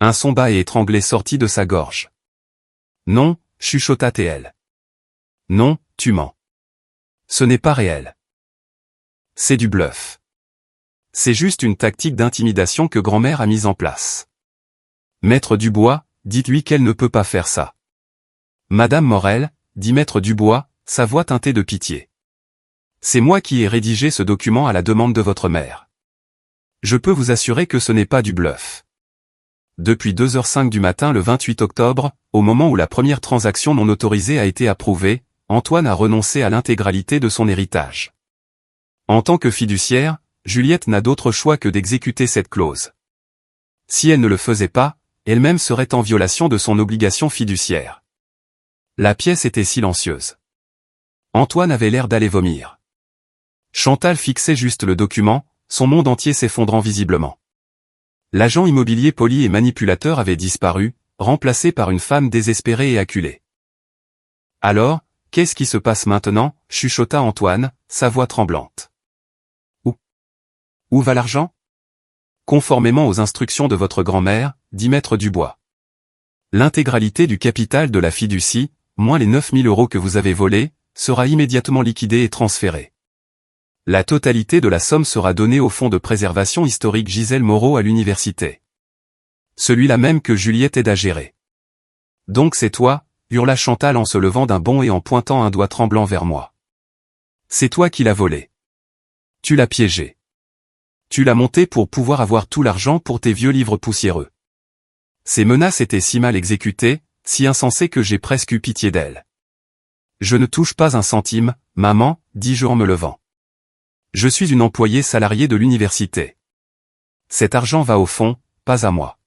Un son bas et étranglé sortit de sa gorge. Non, chuchota-t-elle. Non, tu mens. Ce n'est pas réel. C'est du bluff. C'est juste une tactique d'intimidation que grand-mère a mise en place. Maître Dubois, dites-lui qu'elle ne peut pas faire ça. Madame Morel, dit Maître Dubois, sa voix teintée de pitié. C'est moi qui ai rédigé ce document à la demande de votre mère. Je peux vous assurer que ce n'est pas du bluff. Depuis 2h05 du matin le 28 octobre, au moment où la première transaction non autorisée a été approuvée, Antoine a renoncé à l'intégralité de son héritage. En tant que fiduciaire, Juliette n'a d'autre choix que d'exécuter cette clause. Si elle ne le faisait pas, elle-même serait en violation de son obligation fiduciaire. La pièce était silencieuse. Antoine avait l'air d'aller vomir. Chantal fixait juste le document, son monde entier s'effondrant visiblement. L'agent immobilier poli et manipulateur avait disparu, remplacé par une femme désespérée et acculée. Alors, qu'est-ce qui se passe maintenant, chuchota Antoine, sa voix tremblante. Où va l'argent? Conformément aux instructions de votre grand-mère, dit Maître Dubois. L'intégralité du capital de la fiducie, moins les 9000 € que vous avez volés, sera immédiatement liquidée et transférée. La totalité de la somme sera donnée au fonds de préservation historique Gisèle Moreau à l'université. Celui-là même que Juliette aide à gérer. Donc c'est toi, hurla Chantal en se levant d'un bond et en pointant un doigt tremblant vers moi. C'est toi qui l'as volé. Tu l'as piégé. Tu l'as monté pour pouvoir avoir tout l'argent pour tes vieux livres poussiéreux. Ces menaces étaient si mal exécutées, si insensées que j'ai presque eu pitié d'elle. Je ne touche pas un centime, maman, dis-je en me levant. Je suis une employée salariée de l'université. Cet argent va au fond, pas à moi.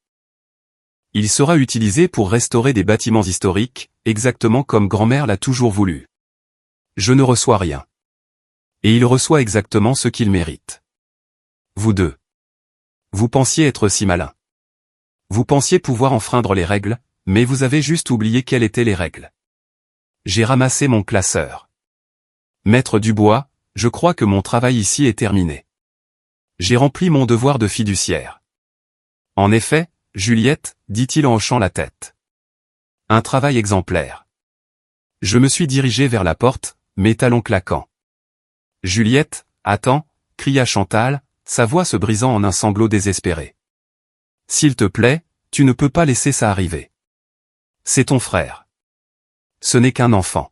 Il sera utilisé pour restaurer des bâtiments historiques, exactement comme grand-mère l'a toujours voulu. Je ne reçois rien. Et il reçoit exactement ce qu'il mérite. Vous deux. Vous pensiez être si malin. Vous pensiez pouvoir enfreindre les règles, mais vous avez juste oublié quelles étaient les règles. J'ai ramassé mon classeur. Maître Dubois, je crois que mon travail ici est terminé. J'ai rempli mon devoir de fiduciaire. En effet, Juliette, dit-il en hochant la tête. Un travail exemplaire. Je me suis dirigé vers la porte, mes talons claquants. Juliette, attends, cria Chantal, sa voix se brisant en un sanglot désespéré. S'il te plaît, tu ne peux pas laisser ça arriver. C'est ton frère. Ce n'est qu'un enfant.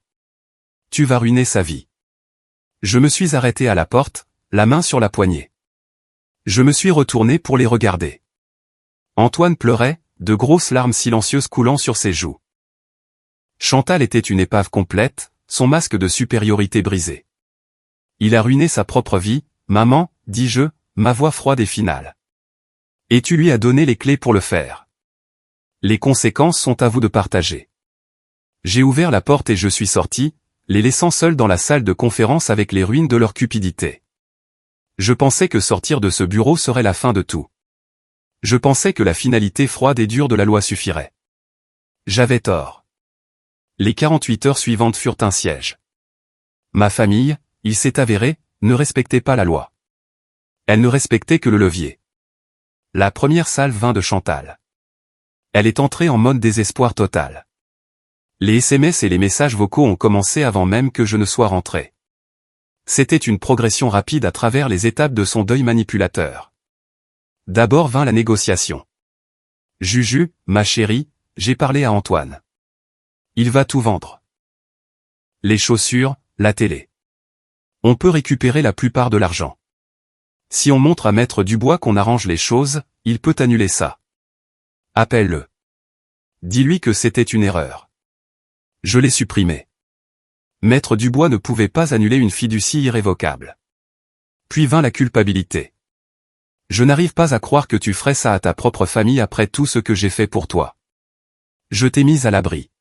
Tu vas ruiner sa vie. Je me suis arrêté à la porte, la main sur la poignée. Je me suis retourné pour les regarder. Antoine pleurait, de grosses larmes silencieuses coulant sur ses joues. Chantal était une épave complète, son masque de supériorité brisé. Il a ruiné sa propre vie, maman, dis-je, ma voix froide et finale. Et tu lui as donné les clés pour le faire. Les conséquences sont à vous de partager. J'ai ouvert la porte et je suis sorti, les laissant seuls dans la salle de conférence avec les ruines de leur cupidité. Je pensais que sortir de ce bureau serait la fin de tout. Je pensais que la finalité froide et dure de la loi suffirait. J'avais tort. Les 48 heures suivantes furent un siège. Ma famille, il s'est avéré, ne respectait pas la loi. Elle ne respectait que le levier. La première salve vint de Chantal. Elle est entrée en mode désespoir total. Les SMS et les messages vocaux ont commencé avant même que je ne sois rentré. C'était une progression rapide à travers les étapes de son deuil manipulateur. D'abord vint la négociation. Juju, ma chérie, j'ai parlé à Antoine. Il va tout vendre. Les chaussures, la télé. On peut récupérer la plupart de l'argent. Si on montre à Maître Dubois qu'on arrange les choses, il peut annuler ça. Appelle-le. Dis-lui que c'était une erreur. Je l'ai supprimé. Maître Dubois ne pouvait pas annuler une fiducie irrévocable. Puis vint la culpabilité. Je n'arrive pas à croire que tu ferais ça à ta propre famille après tout ce que j'ai fait pour toi. Je t'ai mise à l'abri.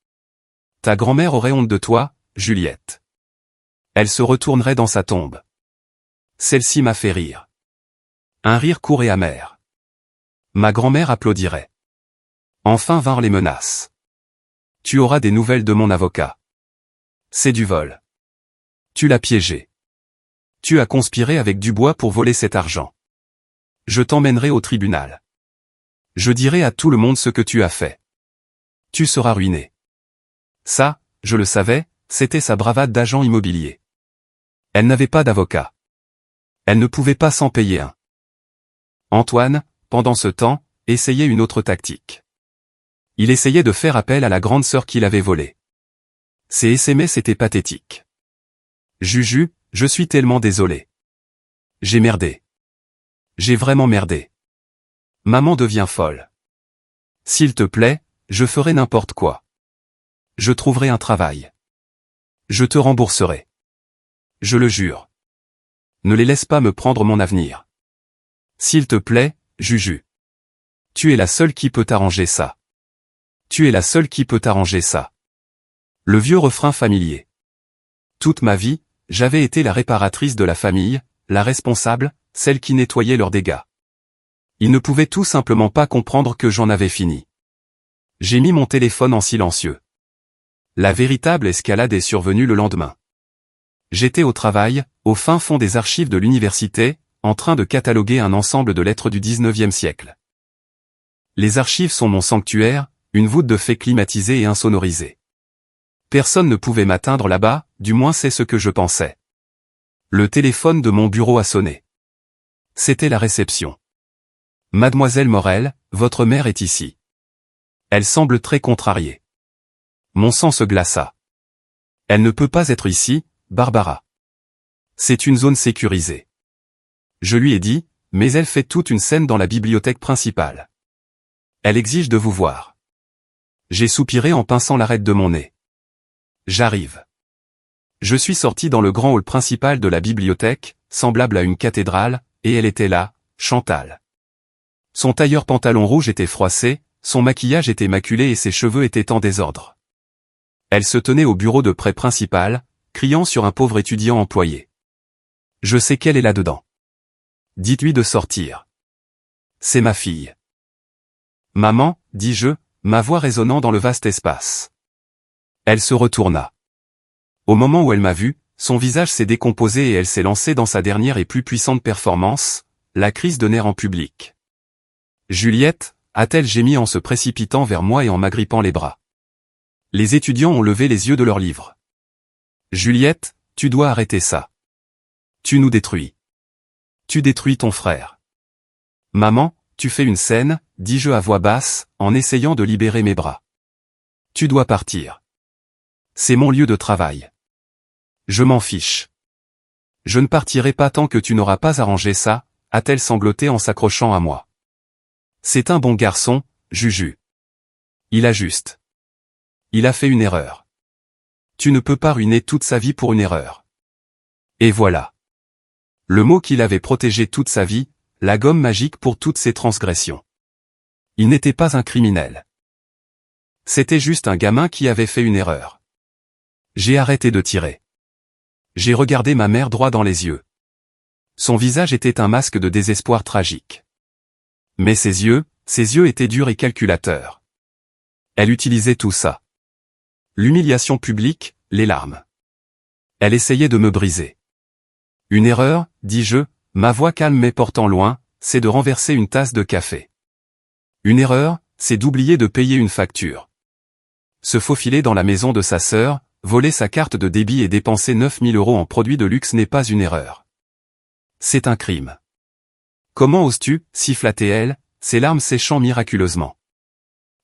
Ta grand-mère aurait honte de toi, Juliette. Elle se retournerait dans sa tombe. Celle-ci m'a fait rire. Un rire court et amer. Ma grand-mère applaudirait. Enfin vinrent les menaces. Tu auras des nouvelles de mon avocat. C'est du vol. Tu l'as piégé. Tu as conspiré avec Dubois pour voler cet argent. Je t'emmènerai au tribunal. Je dirai à tout le monde ce que tu as fait. Tu seras ruiné. Ça, je le savais, c'était sa bravade d'agent immobilier. Elle n'avait pas d'avocat. Elle ne pouvait pas s'en payer un. Antoine, pendant ce temps, essayait une autre tactique. Il essayait de faire appel à la grande sœur qu'il avait volée. Ses SMS étaient pathétiques. Juju, je suis tellement désolé. J'ai merdé. J'ai vraiment merdé. Maman devient folle. S'il te plaît, je ferai n'importe quoi. Je trouverai un travail. Je te rembourserai. Je le jure. Ne les laisse pas me prendre mon avenir. S'il te plaît, Juju. Tu es la seule qui peut t'arranger ça. Tu es la seule qui peut t'arranger ça. Le vieux refrain familier. Toute ma vie, j'avais été la réparatrice de la famille, la responsable, celle qui nettoyait leurs dégâts. Ils ne pouvaient tout simplement pas comprendre que j'en avais fini. J'ai mis mon téléphone en silencieux. La véritable escalade est survenue le lendemain. J'étais au travail, au fin fond des archives de l'université, en train de cataloguer un ensemble de lettres du 19e siècle. Les archives sont mon sanctuaire, une voûte de fées climatisée et insonorisée. Personne ne pouvait m'atteindre là-bas, du moins c'est ce que je pensais. Le téléphone de mon bureau a sonné. C'était la réception. Mademoiselle Morel, votre mère est ici. Elle semble très contrariée. Mon sang se glaça. Elle ne peut pas être ici, Barbara. C'est une zone sécurisée. Je lui ai dit, mais elle fait toute une scène dans la bibliothèque principale. Elle exige de vous voir. J'ai soupiré en pinçant l'arête de mon nez. J'arrive. Je suis sorti dans le grand hall principal de la bibliothèque, semblable à une cathédrale, et elle était là, Chantal. Son tailleur pantalon rouge était froissé, son maquillage était maculé et ses cheveux étaient en désordre. Elle se tenait au bureau de prêt principal, criant sur un pauvre étudiant employé. Je sais qu'elle est là-dedans. Dites-lui de sortir. C'est ma fille. Maman, dis-je, ma voix résonnant dans le vaste espace. Elle se retourna. Au moment où elle m'a vu, son visage s'est décomposé et elle s'est lancée dans sa dernière et plus puissante performance, la crise de nerfs en public. Juliette, a-t-elle gémi en se précipitant vers moi et en m'agrippant les bras. Les étudiants ont levé les yeux de leurs livres. Juliette, tu dois arrêter ça. Tu nous détruis. Tu détruis ton frère. Maman, tu fais une scène, dis-je à voix basse, en essayant de libérer mes bras. Tu dois partir. C'est mon lieu de travail. Je m'en fiche. Je ne partirai pas tant que tu n'auras pas arrangé ça, a-t-elle sangloté en s'accrochant à moi. C'est un bon garçon, Juju. Il a juste. Il a fait une erreur. Tu ne peux pas ruiner toute sa vie pour une erreur. Et voilà. Le mot qu'il avait protégé toute sa vie, la gomme magique pour toutes ses transgressions. Il n'était pas un criminel. C'était juste un gamin qui avait fait une erreur. J'ai arrêté de tirer. J'ai regardé ma mère droit dans les yeux. Son visage était un masque de désespoir tragique. Mais ses yeux étaient durs et calculateurs. Elle utilisait tout ça. L'humiliation publique, les larmes. Elle essayait de me briser. Une erreur, dis-je, ma voix calme mais portant loin, c'est de renverser une tasse de café. Une erreur, c'est d'oublier de payer une facture. Se faufiler dans la maison de sa sœur, voler sa carte de débit et dépenser 9000 € en produits de luxe n'est pas une erreur. C'est un crime. Comment oses-tu, sifflait-elle, ses larmes séchant miraculeusement.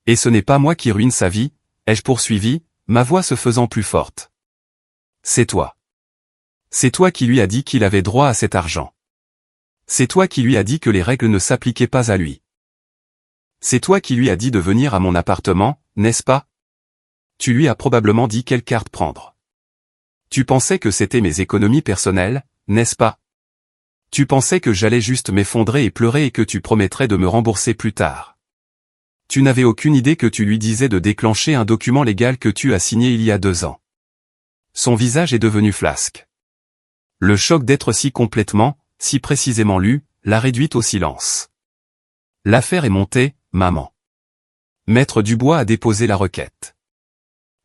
Et ce n'est pas moi qui ruine sa vie, ai-je poursuivi, ma voix se faisant plus forte. C'est toi. C'est toi qui lui as dit qu'il avait droit à cet argent. C'est toi qui lui as dit que les règles ne s'appliquaient pas à lui. C'est toi qui lui as dit de venir à mon appartement, n'est-ce pas? Tu lui as probablement dit quelle carte prendre. Tu pensais que c'était mes économies personnelles, n'est-ce pas? Tu pensais que j'allais juste m'effondrer et pleurer et que tu promettrais de me rembourser plus tard. Tu n'avais aucune idée que tu lui disais de déclencher un document légal que tu as signé il y a 2 ans. Son visage est devenu flasque. Le choc d'être si complètement, si précisément lu, l'a réduite au silence. L'affaire est montée, maman. Maître Dubois a déposé la requête.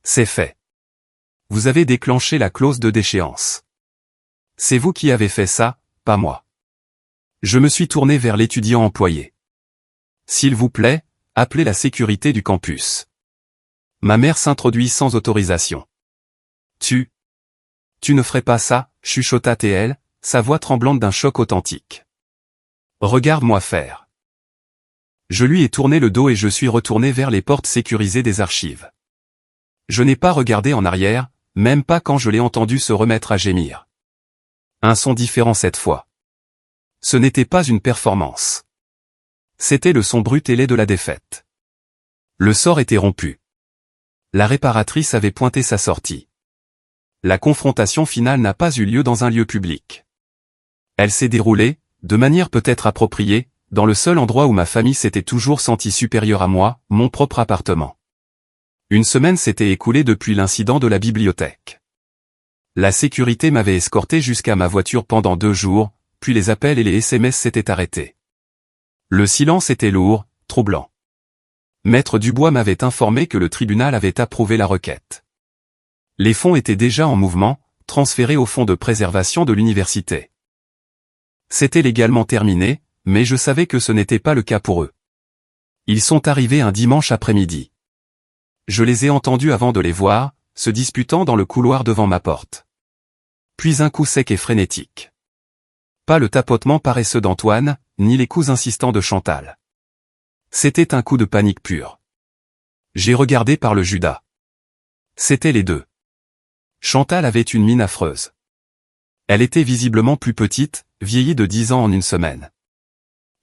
C'est fait. Vous avez déclenché la clause de déchéance. C'est vous qui avez fait ça, pas moi. Je me suis tourné vers l'étudiant employé. S'il vous plaît, appelez la sécurité du campus. Ma mère s'introduit sans autorisation. Tu ne ferais pas ça, chuchota TL, sa voix tremblante d'un choc authentique. Regarde-moi faire. Je lui ai tourné le dos et je suis retourné vers les portes sécurisées des archives. Je n'ai pas regardé en arrière, même pas quand je l'ai entendu se remettre à gémir. Un son différent cette fois. Ce n'était pas une performance. C'était le son brut et laid de la défaite. Le sort était rompu. La réparatrice avait pointé sa sortie. La confrontation finale n'a pas eu lieu dans un lieu public. Elle s'est déroulée, de manière peut-être appropriée, dans le seul endroit où ma famille s'était toujours sentie supérieure à moi, mon propre appartement. Une semaine s'était écoulée depuis l'incident de la bibliothèque. La sécurité m'avait escorté jusqu'à ma voiture pendant 2 jours, puis les appels et les SMS s'étaient arrêtés. Le silence était lourd, troublant. Maître Dubois m'avait informé que le tribunal avait approuvé la requête. Les fonds étaient déjà en mouvement, transférés au fonds de préservation de l'université. C'était légalement terminé, mais je savais que ce n'était pas le cas pour eux. Ils sont arrivés un dimanche après-midi. Je les ai entendus avant de les voir, se disputant dans le couloir devant ma porte. Puis un coup sec et frénétique. Pas le tapotement paresseux d'Antoine, ni les coups insistants de Chantal. C'était un coup de panique pure. J'ai regardé par le Judas. C'étaient les deux. Chantal avait une mine affreuse. Elle était visiblement plus petite, vieillie de 10 ans en une semaine.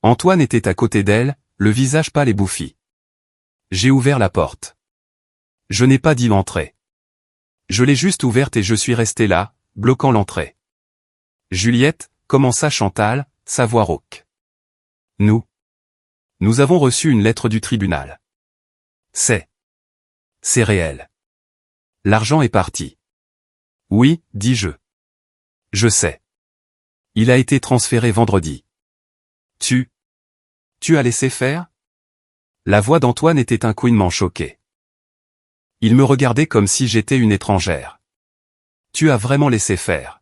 Antoine était à côté d'elle, le visage pâle et bouffi. J'ai ouvert la porte. Je n'ai pas dit l'entrée. Je l'ai juste ouverte et je suis resté là, bloquant l'entrée. Juliette, commença Chantal, sa voix rauque. Nous avons reçu une lettre du tribunal. C'est réel. L'argent est parti. Oui, dis-je. Je sais. Il a été transféré vendredi. Tu as laissé faire? La voix d'Antoine était un couinement choqué. Il me regardait comme si j'étais une étrangère. Tu as vraiment laissé faire.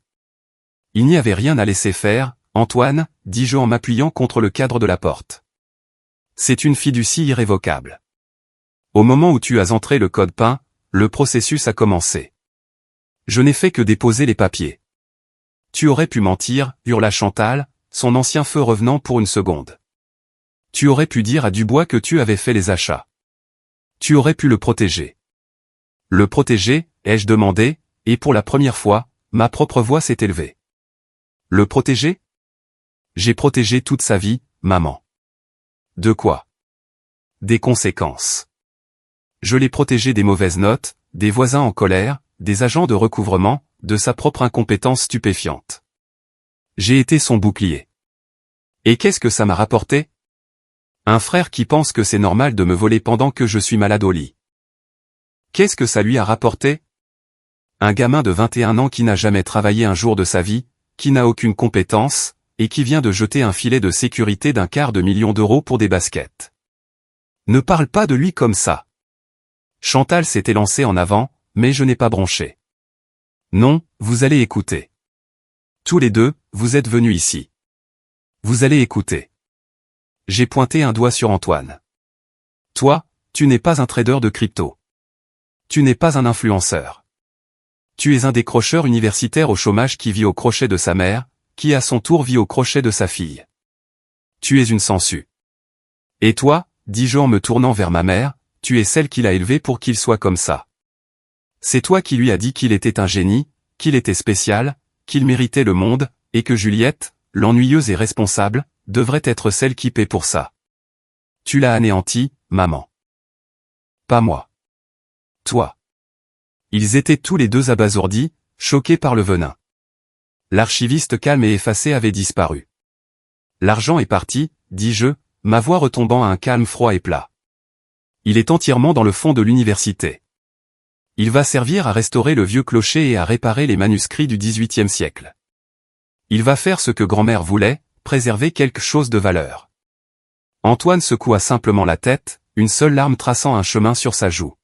Il n'y avait rien à laisser faire, Antoine, dis-je en m'appuyant contre le cadre de la porte. C'est une fiducie irrévocable. Au moment où tu as entré le code PIN, le processus a commencé. Je n'ai fait que déposer les papiers. Tu aurais pu mentir, hurla Chantal, son ancien feu revenant pour une seconde. Tu aurais pu dire à Dubois que tu avais fait les achats. Tu aurais pu le protéger. Le protéger, ai-je demandé, et pour la première fois, ma propre voix s'est élevée. Le protéger? J'ai protégé toute sa vie, maman. De quoi? Des conséquences. Je l'ai protégé des mauvaises notes, des voisins en colère, des agents de recouvrement, de sa propre incompétence stupéfiante. J'ai été son bouclier. Et qu'est-ce que ça m'a rapporté? Un frère qui pense que c'est normal de me voler pendant que je suis malade au lit. Qu'est-ce que ça lui a rapporté? Un gamin de 21 ans qui n'a jamais travaillé un jour de sa vie, qui n'a aucune compétence, et qui vient de jeter un filet de sécurité d'250 000 d'euros pour des baskets. Ne parle pas de lui comme ça. Chantal s'était lancée en avant, mais je n'ai pas bronché. Non, vous allez écouter. Tous les deux, vous êtes venus ici. Vous allez écouter. J'ai pointé un doigt sur Antoine. Toi, tu n'es pas un trader de crypto. Tu n'es pas un influenceur. Tu es un décrocheur universitaire au chômage qui vit au crochet de sa mère, qui à son tour vit au crochet de sa fille. Tu es une sangsue. Et toi, dis-je en me tournant vers ma mère, tu es celle qui l'a élevé pour qu'il soit comme ça. C'est toi qui lui as dit qu'il était un génie, qu'il était spécial, qu'il méritait le monde, et que Juliette, l'ennuyeuse et responsable, devrait être celle qui paie pour ça. Tu l'as anéanti, maman. Pas moi. Toi. Ils étaient tous les deux abasourdis, choqués par le venin. L'archiviste calme et effacé avait disparu. L'argent est parti, dis-je, ma voix retombant à un calme froid et plat. Il est entièrement dans le fond de l'université. Il va servir à restaurer le vieux clocher et à réparer les manuscrits du XVIIIe siècle. Il va faire ce que grand-mère voulait, préserver quelque chose de valeur. Antoine secoua simplement la tête, une seule larme traçant un chemin sur sa joue.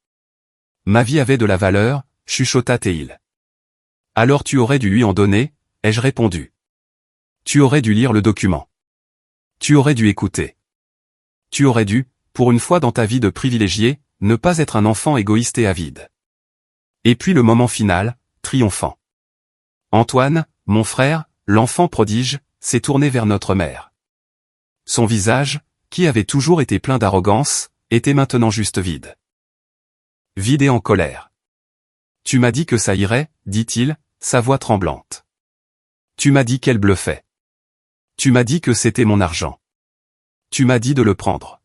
Ma vie avait de la valeur, chuchota Théil. Alors tu aurais dû lui en donner, ai-je répondu. Tu aurais dû lire le document. Tu aurais dû écouter. Tu aurais dû, pour une fois dans ta vie de privilégié, ne pas être un enfant égoïste et avide. Et puis le moment final, triomphant. Antoine, mon frère, l'enfant prodige, s'est tourné vers notre mère. Son visage, qui avait toujours été plein d'arrogance, était maintenant juste vide. Vide et en colère. Tu m'as dit que ça irait, dit-il, sa voix tremblante. Tu m'as dit qu'elle bluffait. Tu m'as dit que c'était mon argent. Tu m'as dit de le prendre.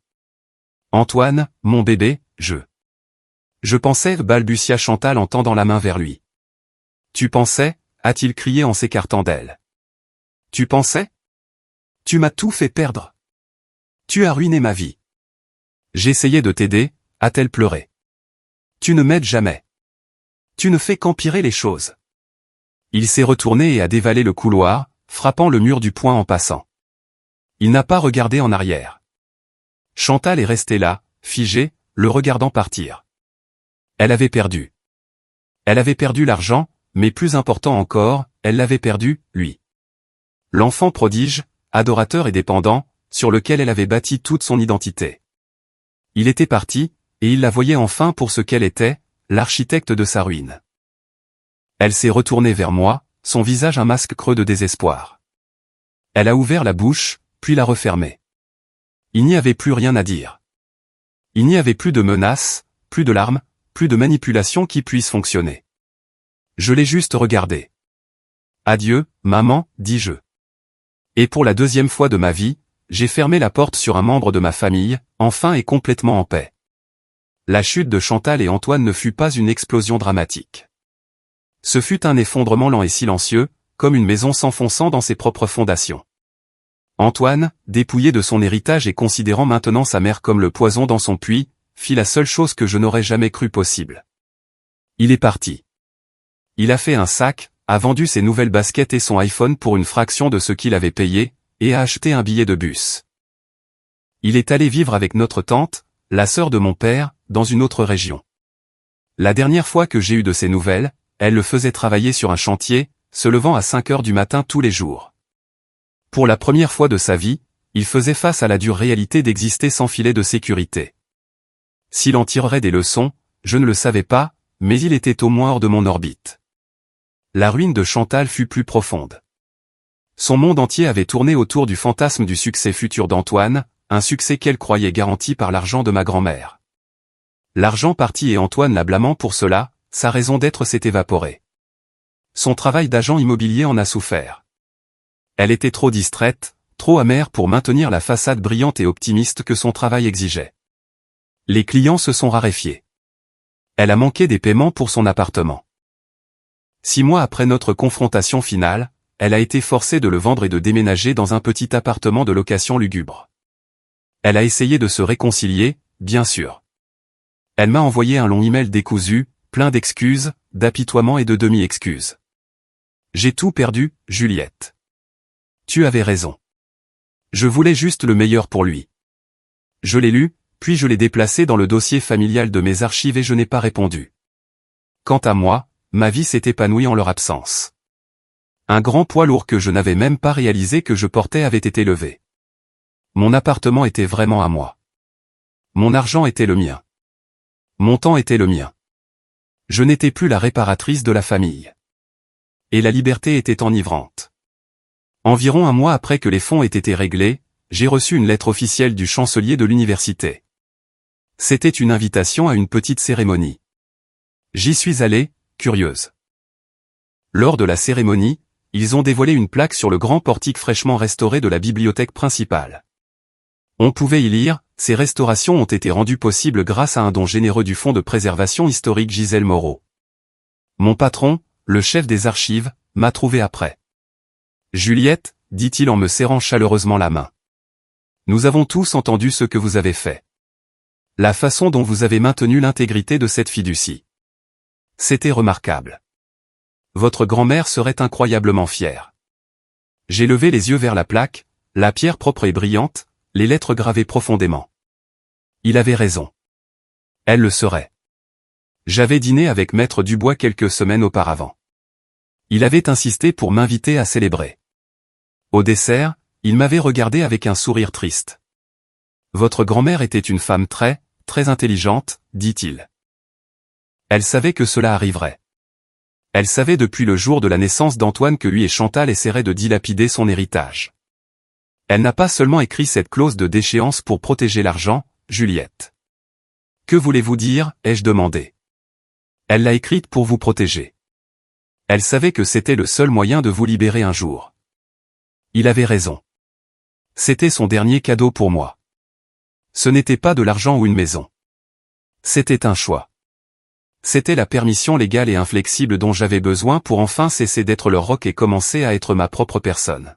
Antoine, mon bébé, Je pensais, balbutia Chantal en tendant la main vers lui. Tu pensais, a-t-il crié en s'écartant d'elle. Tu pensais? Tu m'as tout fait perdre. Tu as ruiné ma vie. J'essayais de t'aider, a-t-elle pleuré. Tu ne m'aides jamais. Tu ne fais qu'empirer les choses. Il s'est retourné et a dévalé le couloir, frappant le mur du poing en passant. Il n'a pas regardé en arrière. Chantal est restée là, figée, le regardant partir. Elle avait perdu. Elle avait perdu l'argent, mais plus important encore, elle l'avait perdu, lui. L'enfant prodige, adorateur et dépendant, sur lequel elle avait bâti toute son identité. Il était parti, et il la voyait enfin pour ce qu'elle était, l'architecte de sa ruine. Elle s'est retournée vers moi, son visage un masque creux de désespoir. Elle a ouvert la bouche, puis l'a refermée. Il n'y avait plus rien à dire. Il n'y avait plus de menaces, plus de larmes, plus de manipulations qui puissent fonctionner. Je l'ai juste regardé. Adieu, maman, dis-je. Et pour la deuxième fois de ma vie, j'ai fermé la porte sur un membre de ma famille, enfin et complètement en paix. La chute de Chantal et Antoine ne fut pas une explosion dramatique. Ce fut un effondrement lent et silencieux, comme une maison s'enfonçant dans ses propres fondations. Antoine, dépouillé de son héritage et considérant maintenant sa mère comme le poison dans son puits, fit la seule chose que je n'aurais jamais cru possible. Il est parti. Il a fait un sac, a vendu ses nouvelles baskets et son iPhone pour une fraction de ce qu'il avait payé, et a acheté un billet de bus. Il est allé vivre avec notre tante, la sœur de mon père, dans une autre région. La dernière fois que j'ai eu de ses nouvelles, elle le faisait travailler sur un chantier, se levant à 5 heures du matin tous les jours. Pour la première fois de sa vie, il faisait face à la dure réalité d'exister sans filet de sécurité. S'il en tirerait des leçons, je ne le savais pas, mais il était au moins hors de mon orbite. La ruine de Chantal fut plus profonde. Son monde entier avait tourné autour du fantasme du succès futur d'Antoine, un succès qu'elle croyait garanti par l'argent de ma grand-mère. L'argent parti et Antoine la blâmant pour cela, sa raison d'être s'est évaporée. Son travail d'agent immobilier en a souffert. Elle était trop distraite, trop amère pour maintenir la façade brillante et optimiste que son travail exigeait. Les clients se sont raréfiés. Elle a manqué des paiements pour son appartement. 6 mois après notre confrontation finale, elle a été forcée de le vendre et de déménager dans un petit appartement de location lugubre. Elle a essayé de se réconcilier, bien sûr. Elle m'a envoyé un long email décousu, plein d'excuses, d'apitoiements et de demi-excuses. J'ai tout perdu, Juliette. Tu avais raison. Je voulais juste le meilleur pour lui. Je l'ai lu, puis je l'ai déplacé dans le dossier familial de mes archives et je n'ai pas répondu. Quant à moi, ma vie s'est épanouie en leur absence. Un grand poids lourd que je n'avais même pas réalisé que je portais avait été levé. Mon appartement était vraiment à moi. Mon argent était le mien. Mon temps était le mien. Je n'étais plus la réparatrice de la famille. Et la liberté était enivrante. Environ un mois après que les fonds aient été réglés, j'ai reçu une lettre officielle du chancelier de l'université. C'était une invitation à une petite cérémonie. J'y suis allé, curieuse. Lors de la cérémonie, ils ont dévoilé une plaque sur le grand portique fraîchement restauré de la bibliothèque principale. On pouvait y lire « Ces restaurations ont été rendues possibles grâce à un don généreux du Fonds de préservation historique Gisèle Moreau. Mon patron, le chef des archives, m'a trouvé après. Juliette, dit-il en me serrant chaleureusement la main. Nous avons tous entendu ce que vous avez fait. La façon dont vous avez maintenu l'intégrité de cette fiducie. C'était remarquable. Votre grand-mère serait incroyablement fière. J'ai levé les yeux vers la plaque, la pierre propre et brillante, les lettres gravées profondément. Il avait raison. Elle le serait. J'avais dîné avec Maître Dubois quelques semaines auparavant. Il avait insisté pour m'inviter à célébrer. Au dessert, il m'avait regardé avec un sourire triste. Votre grand-mère était une femme très intelligente, dit-il. Elle savait que cela arriverait. Elle savait depuis le jour de la naissance d'Antoine que lui et Chantal essaieraient de dilapider son héritage. Elle n'a pas seulement écrit cette clause de déchéance pour protéger l'argent, Juliette. Que voulez-vous dire, ai-je demandé. Elle l'a écrite pour vous protéger. Elle savait que c'était le seul moyen de vous libérer un jour. Il avait raison. C'était son dernier cadeau pour moi. Ce n'était pas de l'argent ou une maison. C'était un choix. C'était la permission légale et inflexible dont j'avais besoin pour enfin cesser d'être leur roc et commencer à être ma propre personne.